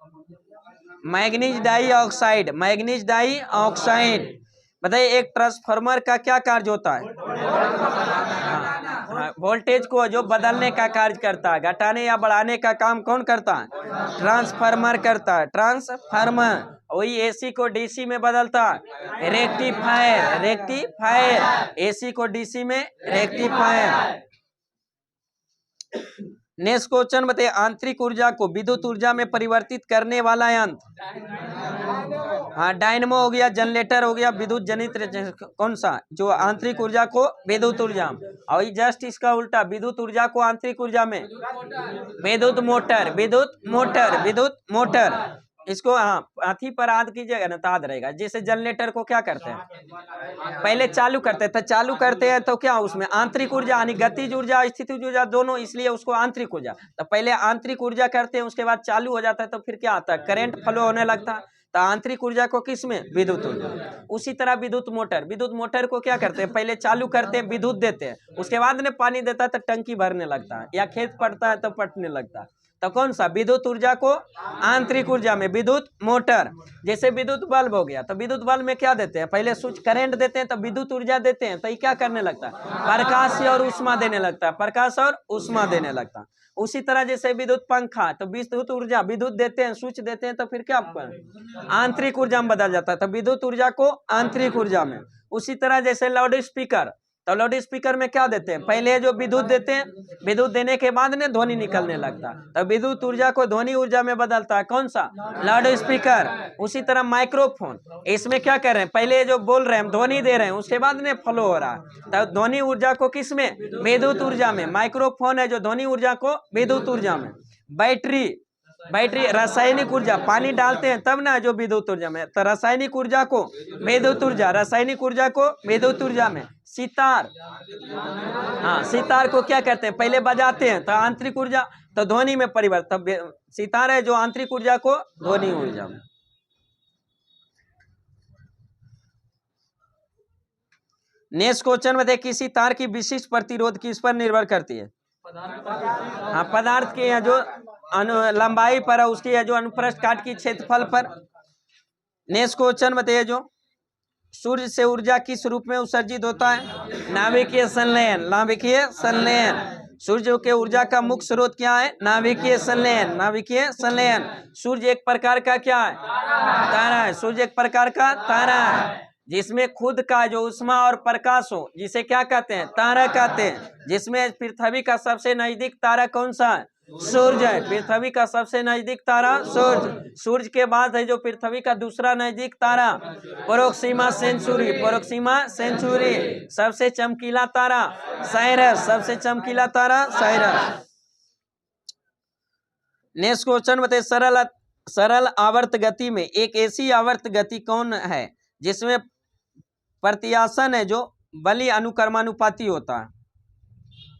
Manganese dioxide. Manganese dioxide. बताइए एक ट्रांसफार्मर का क्या कार्य होता है? वोल्टेज को जो बदलने का कार्य करता है, घटाने या बढ़ाने का काम कौन करता है? ट्रांसफार्मर करता है। ट्रांसफार्मर। वही एसी को डीसी में बदलता है रेक्टिफायर। रेक्टिफायर। एसी को डीसी में रेक्टिफायर। नेक्स्ट क्वेश्चन बताइए आंतरिक ऊर्जा को विद्युत ऊर्जा में परिवर्तित करने वाला यंत्र? हाँ डायनेमो हो गया, जनरेटर हो गया, विद्युत जनित कौन सा? जो आंतरिक ऊर्जा को विद्युत ऊर्जा। और जस्ट इसका उल्टा विद्युत ऊर्जा को आंतरिक ऊर्जा में विद्युत मोटर। विद्युत मोटर। विद्युत मोटर। इसको हाँ हाथी पर आद कीजिएगा ना ताद रहेगा। जैसे जनरेटर को क्या करते हैं? पहले चालू करते हैं तो चालू करते हैं तो क्या उसमें आंतरिक ऊर्जा यानी गतिज ऊर्जा स्थितिज ऊर्जा दोनों, इसलिए उसको आंतरिक ऊर्जा। तो पहले आंतरिक ऊर्जा करते हैं उसके बाद चालू हो जाता है तो फिर क्या आता है? करंट फ्लो होने लगता है। तो आंतरिक ऊर्जा को किस में? विद्युत ऊर्जा। उसी तरह विद्युत मोटर। विद्युत मोटर को क्या करते हैं? पहले चालू करते हैं, विद्युत देते हैं, उसके बाद में पानी देता है तो टंकी भरने लगता है या खेत पड़ता है तो पटने लगता है। तो कौन सा? विद्युत ऊर्जा को आंतरिक ऊर्जा में, विद्युत मोटर। जैसे विद्युत बल्ब हो गया, तो विद्युत बल्ब में क्या देते हैं? पहले स्विच करंट देते हैं, तो विद्युत ऊर्जा देते हैं, तो ये क्या करने लगता है? प्रकाश और उष्मा देने लगता है, प्रकाश और उष्मा देने लगता है। उसी तरह जैसे विद्युत पंखा, तो विद्युत ऊर्जा, विद्युत देते हैं, स्विच देते हैं, तो फिर क्या आंतरिक ऊर्जा में बदल जाता है, तो विद्युत ऊर्जा को आंतरिक ऊर्जा में। उसी तरह जैसे लाउड स्पीकर, तो लाउड स्पीकर में क्या देते हैं? पहले जो विद्युत देते हैं, विद्युत देने के बाद में ध्वनि निकलने लगता है, तो विद्युत ऊर्जा को ध्वनि ऊर्जा में बदलता है, कौन सा? Loud speaker. उसी तरह माइक्रोफोन, इसमें क्या कर रहे हैं? पहले जो बोल रहे हैं हम, ध्वनि दे रहे हैं, उसके बाद में फ्लो हो रहा है, तो ध्वनि ऊर्जा को किस में? विद्युत ऊर्जा में। माइक्रोफोन है जो ध्वनि ऊर्जा को विद्युत ऊर्जा में। बैटरी, बैटरी रासायनिक ऊर्जा, पानी डालते हैं तब ना जो विद्युत ऊर्जा में, तो रासायनिक ऊर्जा को विद्युत ऊर्जा, रासायनिक ऊर्जा को विद्युत ऊर्जा में। सितार, हाँ, सितार को क्या कहते हैं? पहले बजाते हैं तो आंतरिक ऊर्जा, तो ध्वनि में परिवर्तन, सितार है जो आंतरिक ऊर्जा को ध्वनि ऊर्जा में। नेक्स्ट क्वेश्चन में देखिए, किसी तार की विशिष्ट प्रतिरोध किस पर निर्भर करती है? हाँ, पदार्थ की है जो लंबाई पर है, उसकी है जो अनुप्रस्थ काट की क्षेत्रफल पर। नेक्स्ट क्वेश्चन बताइए, जो सूर्य से ऊर्जा किस रूप में उत्सर्जित होता है? नाभिकीय संलयन, नाभिकीय संलयन। सूर्य के ऊर्जा का मुख्य स्रोत क्या है? नाभिकीय संलयन, नाभिकीय संलयन। सूर्य एक प्रकार का क्या है? तारा है। सूर्य एक प्रकार का तारा है, जिसमें खुद का जो उष्मा और प्रकाश हो, जिसे क्या कहते हैं? तारा कहते हैं। जिसमें पृथ्वी का सबसे नजदीक तारा कौन सा है? सूर्य है। पृथ्वी का सबसे नजदीक तारा सूर्य। सूर्य के बाद है जो पृथ्वी का दूसरा नजदीक तारा प्रोक्सिमा सेंचुरी, प्रोक्सिमा सेंचुरी। सबसे चमकीला तारा साइरस, सबसे चमकीला तारा साइरस। नेक्स्ट क्वेश्चन बताइए, सरल आवर्त गति में एक ऐसी आवर्त गति कौन है जिसमें प्रत्यासन है जो बल अनुक्रमानुपाती होता है?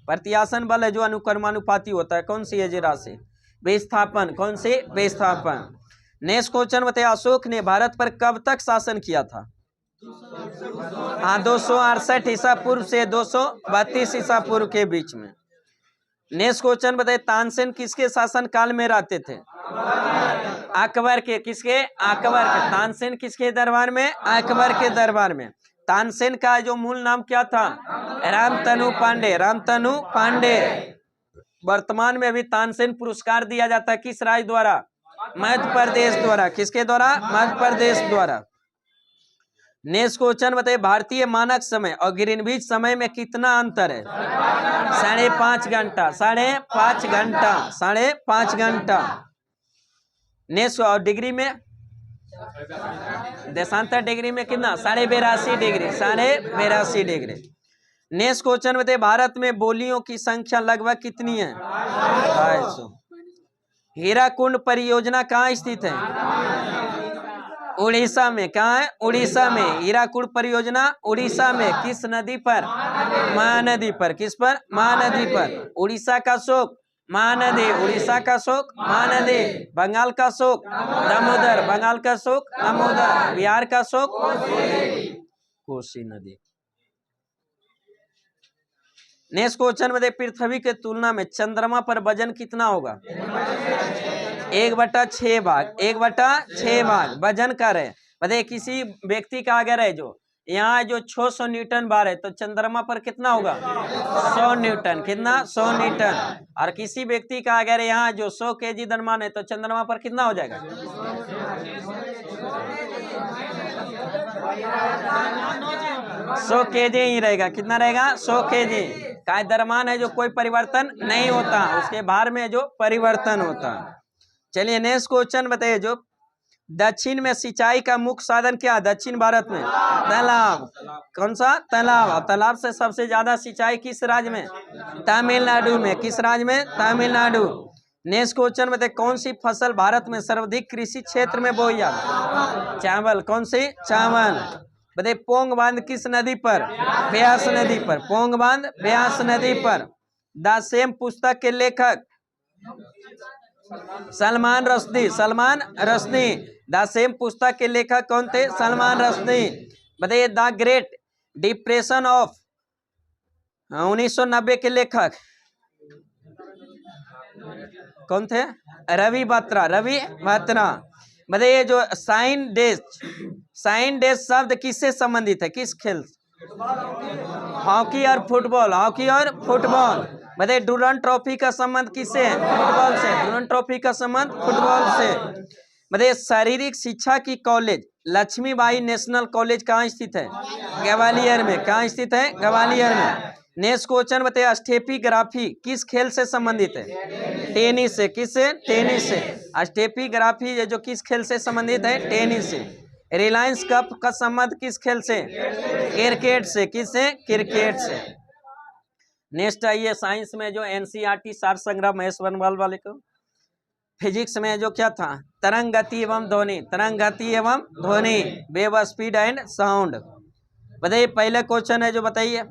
प्रत्यासन बल है जो अनुक्रमानुपाती होता है, कौन सी है जी राशि? विस्थापन, कौन सी? विस्थापन। नेक्स्ट क्वेश्चन बताइए, अशोक ने भारत पर कब तक शासन किया था? हाँ, 268 ईसा पूर्व से 232 ईसा पूर्व के बीच में। नेक्स्ट क्वेश्चन बताइए, तानसेन किसके शासन काल में रहते थे? अकबर के। किसके? अकबर के। तानसेन किसके दरबार में? अकबर के दरबार में। तानसेन का जो मूल नाम क्या था? रामतनु पांडे, रामतनु पांडे। वर्तमान में अभी तानसेन पुरस्कार दिया जाता है किस राज्य द्वारा? मध्य प्रदेश द्वारा। किसके द्वारा? मध्य प्रदेश द्वारा। नेक्स्ट क्वेश्चन बताइए, भारतीय मानक समय और ग्रीनविच समय में कितना अंतर है? 5.5 घंटा, 5.5 घंटा, 5.5 घंटा। नेक्स्ट, और डिग्री में, देशांतर डिग्री में कितना? 82.5 डिग्री, 82.5 डिग्री। नेक्स्ट क्वेश्चन बताइए, भारत में बोलियों की संख्या लगभग कितनी है? 250। हीराकुंड परियोजना कहाँ स्थित है? उड़ीसा में। कहाँ है? उड़ीसा में। हीराकुंड परियोजना उड़ीसा में। किस नदी पर? महानदी पर। किस पर? महानदी पर। उड़ीसा का शोक महानदी, उड़ीसा का शोक महानदी। बंगाल का शोक दामोदर, बंगाल का शोक दामोदर। बिहार का शोक कोसी नदी। नेक्स्ट क्वेश्चन में, पृथ्वी के तुलना में चंद्रमा पर वजन कितना होगा? 1/6 भाग, 1/6 भाग वजन कर रहे। बताइए, किसी व्यक्ति का अगर है जो यहाँ जो 600 न्यूटन बार है, तो चंद्रमा पर कितना होगा? 100 न्यूटन। कितना? 100 न्यूटन। और किसी व्यक्ति का अगर यहाँ जो 100 kg द्रव्यमान है, तो चंद्रमा पर कितना हो जाएगा? 100 kg ही रहेगा। कितना रहेगा? 100 kg का द्रव्यमान है जो कोई परिवर्तन नहीं होता, उसके भार में जो परिवर्तन होता। चलिए नेक्स्ट क्वेश्चन बताइए, जो दक्षिण में सिंचाई का मुख्य साधन क्या है? दक्षिण भारत में तालाब। कौन सा? तालाब। तालाब से सबसे ज्यादा सिंचाई किस राज्य में? तमिलनाडु में। किस राज्य में? तमिलनाडु। नेक्स्ट क्वेश्चन बताइए, कौन सी फसल भारत में सर्वाधिक कृषि क्षेत्र में बोई जाती? चावल। कौन सी? चावल। बताइए, पोंग बांध किस नदी पर? ब्यास नदी पर। पोंग बांध ब्यास नदी पर। द सेम पुस्तक के लेखक सलमान रश्दी, सलमान रश्दी। द सेम पुस्तक के लेखक कौन थे? सलमान रश्दी। बताइए, द ग्रेट डिप्रेशन ऑफ 1990 के लेखक कौन थे? रवि बत्रा, रवि बत्रा। बताइए ये जो साइन डेज शब्द किससे संबंधित है, किस खेल? हॉकी और फुटबॉल, हॉकी और फुटबॉल। बताइए डुरंड ट्रॉफी का संबंध किससे है? फुटबॉल से। डुरंड ट्रॉफी का संबंध फुटबॉल से। बताइए शारीरिक शिक्षा की कॉलेज लक्ष्मीबाई नेशनल कॉलेज कहाँ स्थित है? ग्वालियर में। कहाँ स्थित है? ग्वालियर में। नेक्स्ट क्वेश्चन बताइए स्टेफीग्राफी किस खेल से संबंधित है? टेनिस से। किससे? टेनिस से। स्टेफीग्राफी ये जो किस खेल से संबंधित है? टेनिस से। रिलायंस कप का संबंध किस खेल से? क्रिकेट से। किससे? क्रिकेट से। नेक्स्ट आइए साइंस में जो एनसीईआरटी सार संग्रह महेश बनवाल वाले को। फिजिक्स में जो क्या था? तरंग गति एवं ध्वनि, तरंग गति एवं ध्वनि, वेव स्पीड एंड साउंड। बताइए पहले क्वेश्चन है जो बताइए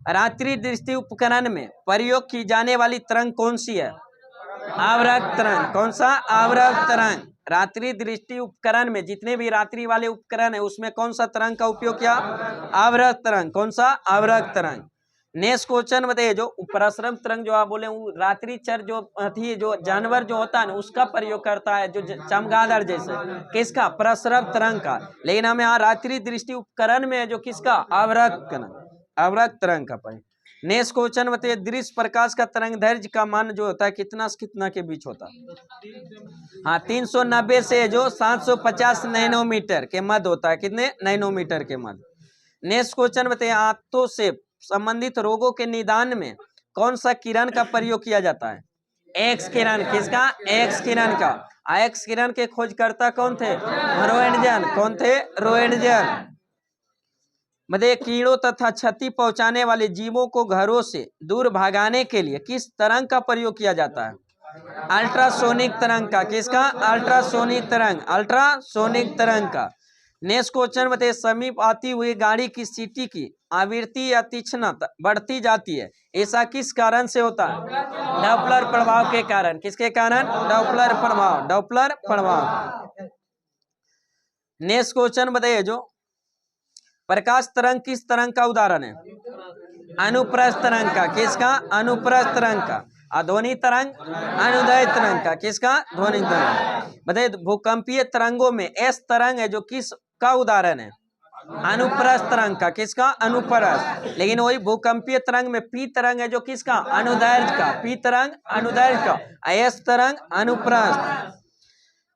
रात्रि दृष्टि उपकरण में प्रयोग की जाने वाली तरंग कौन सी है? आवृत तरंग। कौन सा? आवृत तरंग। रात्रि दृष्टि उपकरण में जितने भी रात्रि वाले उपकरण है उसमें कौन सा तरंग का उपयोग किया? आवृत तरंग। कौन सा? आवृत तरंग। नेक्स्ट क्वेश्चन बताइए जो प्रसरम तरंग जो आप बोले वो रात्रि चर जो थी जो जानवर जो होता है ना उसका प्रयोग करता है जो चमगादड़ जैसे, किसका? प्रसरम तरंग का। लेकिन हमें यहाँ रात्रि दृष्टि उपकरण में जो किसका? आवृत तरंग, आवृत तरंग का पढ़े। नेक्स्ट क्वेश्चन बताइए दृश्य प्रकाश का तरंग दैर्घ्य का मान जो होता है कितना से कितना के बीच होता है? हाँ 390 से जो 750 नैनोमीटर के मध्य होता है। कितने? नैनोमीटर के मध्य। नेक्स्ट क्वेश्चन बताइए आंतों से संबंधित रोगों के निदान में कौन सा किरण का प्रयोग किया जाता है? एक्स किरण। किसका? एक्स किरण का। एक्स किरण के खोजकर्ता कौन थे? रोएंटगन। कौन थे? रोएंटगन। मतलब कीड़ों तथा क्षति पहुंचाने वाले जीवों को घरों से दूर भगाने के लिए किस तरंग का प्रयोग किया जाता है? अल्ट्रासोनिक तरंग का। किसका? अल्ट्रासोनिक तरंग, अल्ट्रासोनिक तरंग का। नेक्स्ट क्वेश्चन बताइए समीप आती हुई गाड़ी की सीटी की आवृत्ति या तीक्ष्णता बढ़ती जाती है, ऐसा किस कारण से होता है? डॉपलर प्रभाव के कारण। किसके कारण? डॉपलर प्रभाव, डॉपलर प्रभाव। नेक्स्ट क्वेश्चन बताइए जो प्रकाश तरंग किस तरंग का उदाहरण है? अनुप्रस्थ तरंग का। किसका? अनुप्रस्थ तरंग का। ध्वनि तरंग अनुदैर्घ्य तरंग का। किसका? ध्वनि तरंग। बताइए भूकंपीय तरंगों में एस तरंग है जो किस का उदाहरण है? अनुप्रस्थ तरंग का। किसका? अनुप्रस्थ। लेकिन वही भूकंपीय तरंग में पी तरंग है जो किसका? अनुदैर्घ्य का। पी तरंग अनुदैर्घ्य का, एस तरंग अनुप्रस्थ।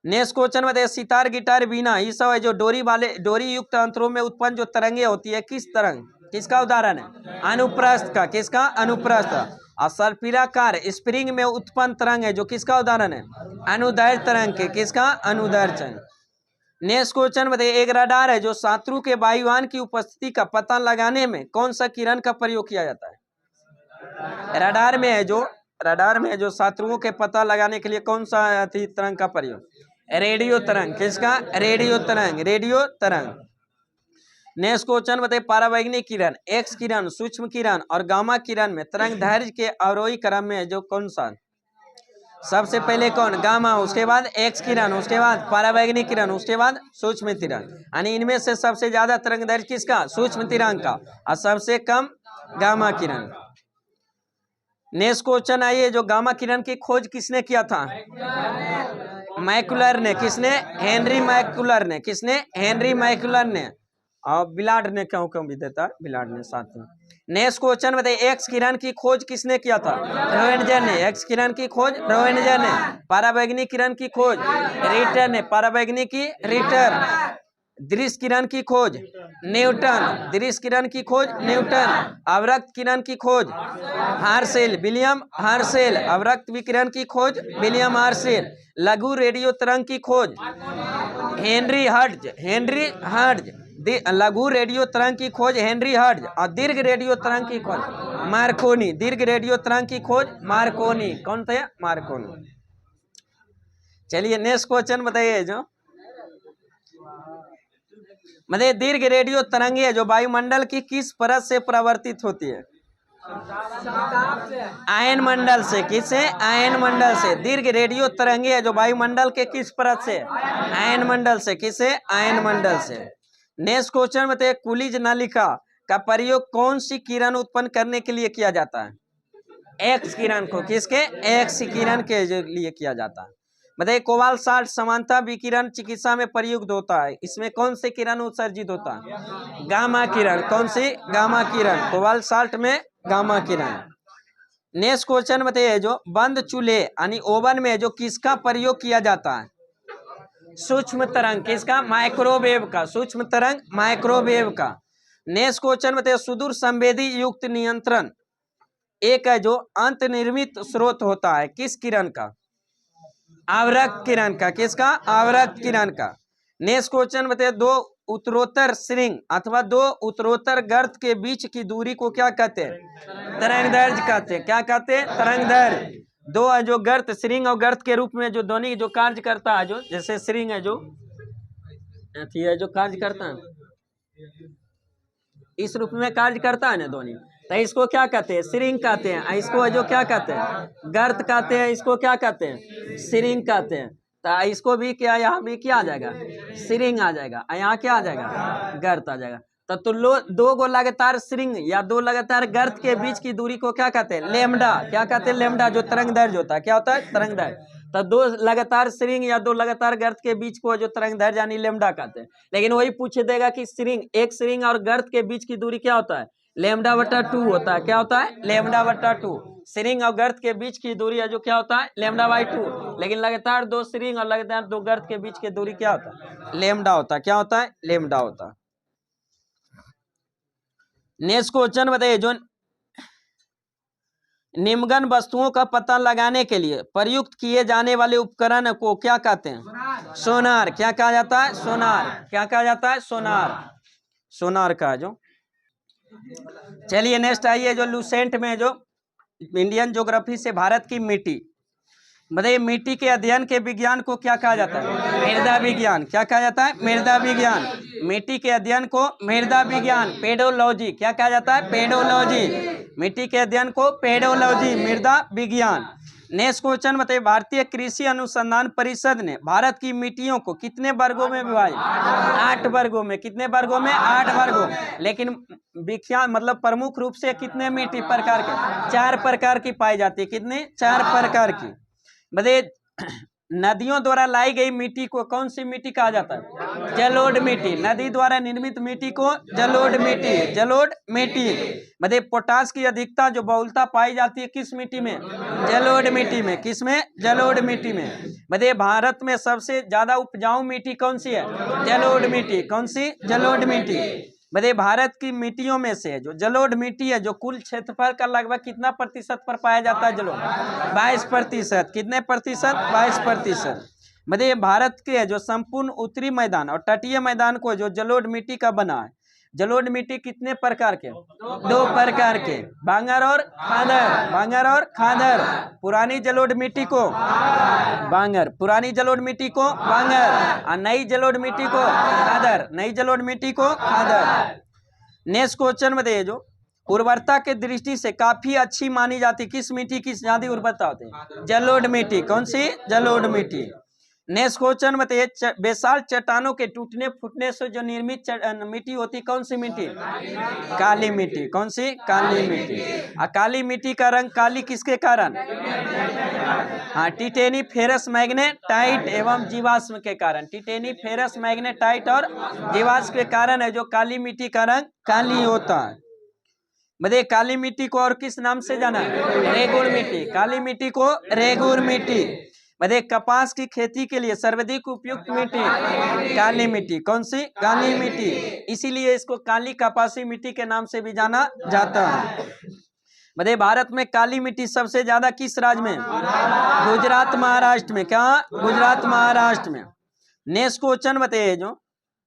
नेक्स्ट क्वेश्चन बताइए सितार गिटार बीना ये सब है जो डोरी युक्त अंतरों में उत्पन्न जो तरंगे होती है किस तरंग, किसका उदाहरण है? अनुप्रस्थ का। किसका? अनुप्रस्थ। और सर्पिलाकार स्प्रिंग में उत्पन्न तरंग है जो किसका उदाहरण है? अनुदैर्घ्य तरंग के। किसका? अनुदैर्घ्य तरंग। नेक्स्ट क्वेश्चन बताइए एक रडार है जो शत्रु के वायुयान की उपस्थिति का पता लगाने में कौन सा किरण का प्रयोग किया जाता है? रडार में है जो शत्रुओं के पता लगाने के लिए कौन सा तरंग का प्रयोग? रेडियो तरंग। किसका? रेडियो तरंग, रेडियो तरंग। नेक्स्ट क्वेश्चन बताइए परावैंगनिक किरण, एक्स किरण, सूक्ष्म किरण और गामा किरण में तरंग दैर्घ्य के अवरोही क्रम में जो कौन सा? सबसे पहले कौन? गामा, उसके बाद एक्स किरण, उसके बाद परावैंगनिक किरण, उसके बाद सूक्ष्म किरण। यानी इनमें से सबसे ज्यादा तरंग दैर्घ्य किसका? सूक्ष्म किरण का, और सबसे कम गामा किरण। नेक्स्ट क्वेश्चन आइए जो गामा किरण की खोज किसने किया था? मैकुलर ने। किसने? हेनरी मैकुलर ने। किसने? हेनरी मैकुलर ने। और बिलार्ड ने क्यों भी देता है, बिलार्ड ने साथ में। नेक्स्ट क्वेश्चन बताइए एक्स किरण की खोज किसने किया था? रोएंटगन ने। एक्स किरण की खोज रोएंटगन ने। परावैंगनिक किरण की खोज रिटर ने। परावैंगनिक की रिटर। दृश्य किरण की खोज न्यूटन। दृश्य किरण की खोज न्यूटन। अवरक्त किरण की खोज हार्सेल, विलियम हार्सेल। अवरक्त विकिरण की खोज विलियम हार्सेल। लघु रेडियो तरंग की खोज हेनरी हर्ट्ज, हेनरी हर्ट्ज। लघु रेडियो तरंग की खोज हेनरी हर्ट्ज। और दीर्घ रेडियो तरंग की खोज मार्कोनी। दीर्घ रेडियो तरंग की खोज मार्कोनी। कौन थे? मार्कोनी। चलिए नेक्स्ट क्वेश्चन बताइए जो मतलब दीर्घ रेडियो तरंगे जो वायुमंडल की किस परत से परावर्तित होती है? आयन मंडल से। किससे? आयन मंडल से। दीर्घ रेडियो तरंगे जो वायुमंडल के किस परत से? आयन मंडल से। किससे? आयन मंडल से। नेक्स्ट क्वेश्चन बताइए कुलिज नलिका का प्रयोग कौन सी किरण उत्पन्न करने के लिए किया जाता है? एक्स किरण को, किसके? एक्स किरण के लिए किया जाता है। बताइए कोबाल्ट साल्ट समानता विकिरण चिकित्सा में प्रयुक्त होता है, इसमें कौन से किरण उत्सर्जित होता है? गामा किरण। कौन सी? गामा किरण। कोबाल्ट साल्ट में गामा किरण। नेक्स्ट क्वेश्चन बताइए, जो बंद चूल्हे यानी ओवन में जो किसका प्रयोग किया जाता है? सूक्ष्म तरंग। किसका? माइक्रोवेव का। सूक्ष्म तरंग माइक्रोवेव का। नेक्स्ट क्वेश्चन बताइए, सुदूर संवेदी युक्त नियंत्रण एक है जो अंतर्निर्मित स्रोत होता है, किस किरण का? आवरक किरण का। किसका? आवरक किरण का। नेक्स्ट क्वेश्चन बताइए, दो उत्तरोत्तर श्रृंग अथवा दो उत्तरोत्तर गर्त के बीच की दूरी को क्या कहते हैं? तरंगदैर्घ्य कहते हैं। क्या कहते हैं? तरंगदैर्घ्य। दो है जो गर्त, श्रृंग और गर्त के रूप में जो ध्वनि जो कार्य करता है, जो जैसे श्रृंग है जो है जो कार्य करता है, इस रूप में कार्य करता है ना ध्वनि, तो इसको क्या कहते हैं? श्रृंग कहते हैं। इसको जो क्या कहते हैं? गर्त कहते हैं। इसको क्या कहते हैं? श्रृंग कहते हैं। तो इसको भी क्या, यहाँ भी क्या आ जाएगा? श्रृंग आ जाएगा। यहाँ क्या आ जाएगा? गर्त आ जाएगा। तो दो गो लगातार श्रृंग या दो लगातार गर्त के बीच की दूरी को क्या कहते हैं? लेमडा। क्या कहते हैं? लेमडा। जो तरंगदैर्घ्य होता है, क्या होता है? तरंगदैर्घ्य। तो दो लगातार श्रृंग या दो लगातार गर्त के बीच को जो तरंगदैर्घ्य यानी लेमडा कहते हैं। लेकिन वही पूछ देगा कि श्रृंग, एक श्रृंग और गर्त के बीच की दूरी क्या होता है? लेमडा बटा 2 होता है। क्या होता है? लेमडा बटा 2। श्रृंग और गर्त के बीच की दूरी है जो क्या होता है? Lambda by 2। लेकिन लगातार दो श्रृंग और लगातार दो गर्त के बीच की दूरी क्या होता है? लेमडा होता है। क्या होता है? लेमडा होता है। नेक्स्ट क्वेश्चन बताइए, जो निम्नगन वस्तुओं का पता लगाने के लिए प्रयुक्त किए जाने वाले उपकरण को क्या कहते हैं? सोनार। क्या कहा जाता है? सोनार। क्या कहा जाता है? सोनार। सोनार का जो। चलिए नेक्स्ट आइए, जो लूसेंट में जो इंडियन ज्योग्राफी से भारत की मिट्टी, बताइए मिट्टी के अध्ययन के विज्ञान को क्या कहा जाता है? मृदा विज्ञान। क्या कहा जाता है? मृदा विज्ञान। मिट्टी के अध्ययन को मृदा विज्ञान, पेडोलॉजी। क्या कहा जाता है? पेडोलॉजी। मिट्टी के अध्ययन को पेडोलॉजी, मृदा विज्ञान। नेक्स्ट क्वेश्चन बताइए, भारतीय कृषि अनुसंधान परिषद ने भारत की मिट्टियों को कितने वर्गों में विभाजित? 8 वर्गों में। कितने वर्गों में? 8 वर्गों। लेकिन विख्यात मतलब प्रमुख रूप से कितने मिट्टी प्रकार के? 4 प्रकार की पाई जाती है। कितने? 4 प्रकार की। बताइए नदियों द्वारा लाई गई मिट्टी को कौन सी मिट्टी कहा जाता है? जलोढ़ मिट्टी। नदी द्वारा निर्मित मिट्टी को जलोढ़ मिट्टी, जलोढ़ मिट्टी। बताइए पोटास की अधिकता जो बहुलता पाई जाती है किस मिट्टी में? जलोढ़ मिट्टी में। किस में? जलोढ़ मिट्टी में। बताइए भारत में सबसे ज्यादा उपजाऊ मिट्टी कौन सी है? जलोढ़ मिट्टी। कौन सी? जलोढ़ मिट्टी। बताइए भारत की मिट्टियों में से जो जलोढ़ मिट्टी है, जो कुल क्षेत्रफल का लगभग कितना प्रतिशत पर पाया जाता है? जलोढ़ 22%। कितने प्रतिशत? 22%। बताइए भारत के जो संपूर्ण उत्तरी मैदान और तटीय मैदान को जो जलोढ़ मिट्टी का बना है, जलोढ़ मिट्टी कितने प्रकार के? 2 प्रकार के, बांगर और खादर। बांगर और खादर। पुरानी जलोढ़ मिट्टी को बांगर, पुरानी जलोढ़ मिट्टी को बांगर, और नई जलोढ़ मिट्टी को खादर, नई जलोढ़ मिट्टी को खादर। नेक्स्ट क्वेश्चन बताइए, जो उर्वरता के दृष्टि से काफी अच्छी मानी जाती किस मिट्टी की ज्यादा उर्वरता होती है? जलोढ़ मिट्टी। कौन सी? जलोढ़ मिट्टी। नेक्स्ट क्वेश्चन बताइए, बेसाल चट्टानों के टूटने फूटने से जो निर्मित मिट्टी होती कौन सी मिट्टी? काली मिट्टी। कौन सी? काली मिट्टी। और काली मिट्टी का रंग काली किसके कारण? हाँ, टिटेनी फेरस मैग्नेटाइट एवं जीवाश्म के कारण। टिटेनी फेरस मैग्नेटाइट और जीवाश्म के कारण है जो काली मिट्टी का रंग काली होता है। बताइए काली मिट्टी को और किस नाम से जाना है? रेगुर मिट्टी। काली मिट्टी को रेगुर मिट्टी। बताइए कपास की खेती के लिए सर्वाधिक उपयुक्त मिट्टी? काली मिट्टी। कौन सी? काली मिट्टी। इसीलिए इसको काली कपासी मिट्टी के नाम से भी जाना जाता है। बताइए भारत में काली मिट्टी सबसे ज्यादा किस राज्य में? गुजरात महाराष्ट्र में। क्या? गुजरात महाराष्ट्र में। नेक्स्ट क्वेश्चन बताइए, जो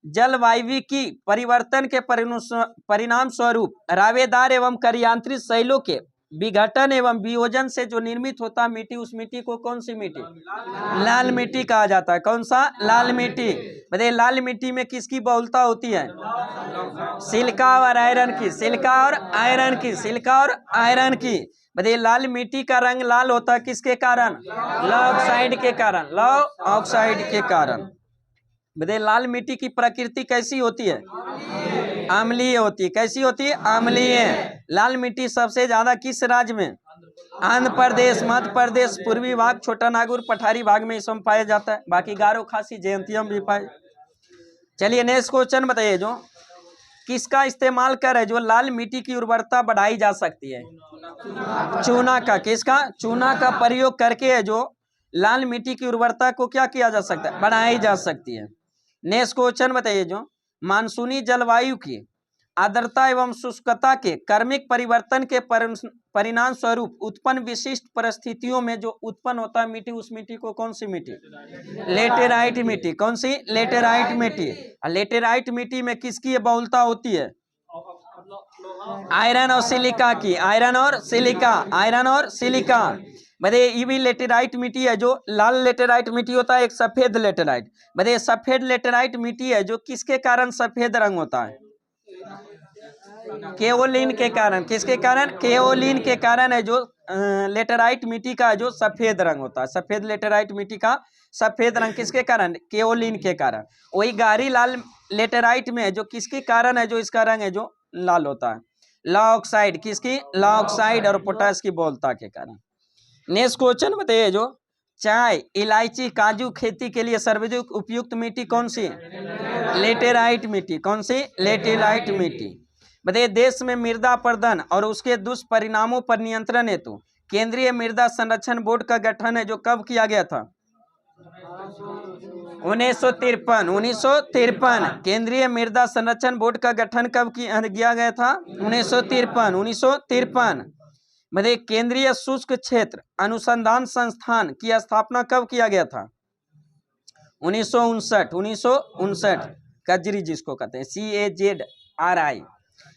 जलवायु की परिवर्तन के परिणाम स्वरूप रावेदार एवं करियांत्रित शैलों के विघटन एवं वियोजन से जो निर्मित होता है मिट्टी, उस मिट्टी को कौन सी मिट्टी? लाल मिट्टी कहा जाता है। कौन सा? लाल मिट्टी। बताइए लाल मिट्टी में किसकी बहुलता होती है? सिलिका और आयरन की। सिलिका और आयरन की। सिलिका और आयरन की। बताइए लाल मिट्टी का रंग लाल होता है किसके कारण? लौह ऑक्साइड के कारण। लौह ऑक्साइड के कारण। बताइए लाल मिट्टी की प्रकृति कैसी होती है? अम्लीय होती है। कैसी होती है? अम्लीय। लाल मिट्टी सबसे ज्यादा किस राज्य में? आंध्र प्रदेश, मध्य प्रदेश, पूर्वी भाग, छोटा नागपुर, पठारी भाग में इसमें पाया जाता है। बाकी गारो, खासी, जयंतिया में भी पाए। चलिए नेक्स्ट क्वेश्चन बताइए, जो किसका इस्तेमाल कर जो लाल मिट्टी की उर्वरता बढ़ाई जा सकती है? चूना का। किसका? चूना का प्रयोग करके है जो लाल मिट्टी की उर्वरता को क्या किया जा सकता है? बढ़ाई जा सकती है। नेक्स्ट क्वेश्चन बताइए, जो मानसूनी जलवायु की आर्द्रता एवं शुष्कता के क्रमिक परिवर्तन के परिणाम स्वरूप उत्पन्न विशिष्ट परिस्थितियों में जो उत्पन्न होता है मिट्टी, उस मिट्टी को कौन सी मिट्टी? लेटेराइट मिट्टी। कौन सी? लेटेराइट मिट्टी। लेटेराइट मिट्टी में किसकी बहुलता होती है? आयरन और सिलिका की। आयरन और सिलिका, आयरन और सिलिका। बताइए ये भी लेटेराइट मिट्टी है, जो लाल लेटेराइट मिट्टी होता है, एक सफेद लेटेराइट। बताइए सफेद लेटेराइट मिट्टी है जो किसके कारण सफेद रंग होता है? केओलिन के कारण। किसके कारण? केओलिन के कारण है जो लेटेराइट मिट्टी का जो सफेद रंग होता है। सफेद लेटेराइट मिट्टी का सफेद रंग किसके कारण? केओलिन के कारण। वही गारी लाल लेटेराइट में है जो किसके कारण है जो इसका रंग है जो लाल होता है? Law oxide. किसकी? लॉ ऑक्साइड और पोटास की बहुलता के कारण। नेक्स्ट क्वेश्चन बताइए, जो चाय, इलायची, काजू खेती के लिए सर्वाधिक उपयुक्त मिट्टी कौन सी? लेटेराइट मिट्टी। कौन सी? लेटेराइट मिट्टी। बताइए देश में मृदा अपरदन और उसके दुष्परिणामों पर नियंत्रण हेतु केंद्रीय मृदा संरक्षण बोर्ड का गठन है जो कब किया गया था? 1953। 1953। केंद्रीय मृदा संरक्षण बोर्ड का गठन कब किया गया था? 1953। 1953। मतलब केंद्रीय शुष्क क्षेत्र अनुसंधान संस्थान की स्थापना कब किया गया था? 1959। 1959। कजरी जिसको कहते हैं, CAZRI।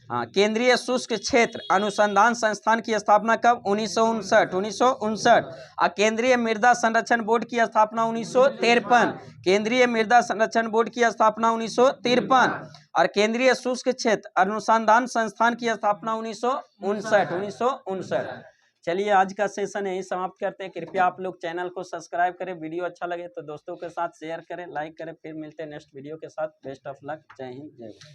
हाँ, केंद्रीय शुष्क क्षेत्र अनुसंधान संस्थान की स्थापना कब? 1959। 1959। और केंद्रीय मृदा संरक्षण बोर्ड की स्थापना 1953। केंद्रीय मृदा संरक्षण बोर्ड की स्थापना 1953 और केंद्रीय शुष्क क्षेत्र अनुसंधान संस्थान की स्थापना 1959। 1959। चलिए आज का सेशन यही समाप्त करते हैं। कृपया आप लोग चैनल को सब्सक्राइब करें, वीडियो अच्छा लगे तो दोस्तों के साथ शेयर करें, लाइक करें। फिर मिलते हैं नेक्स्ट वीडियो के साथ। Best of luck. जय हिंद, जय भारत।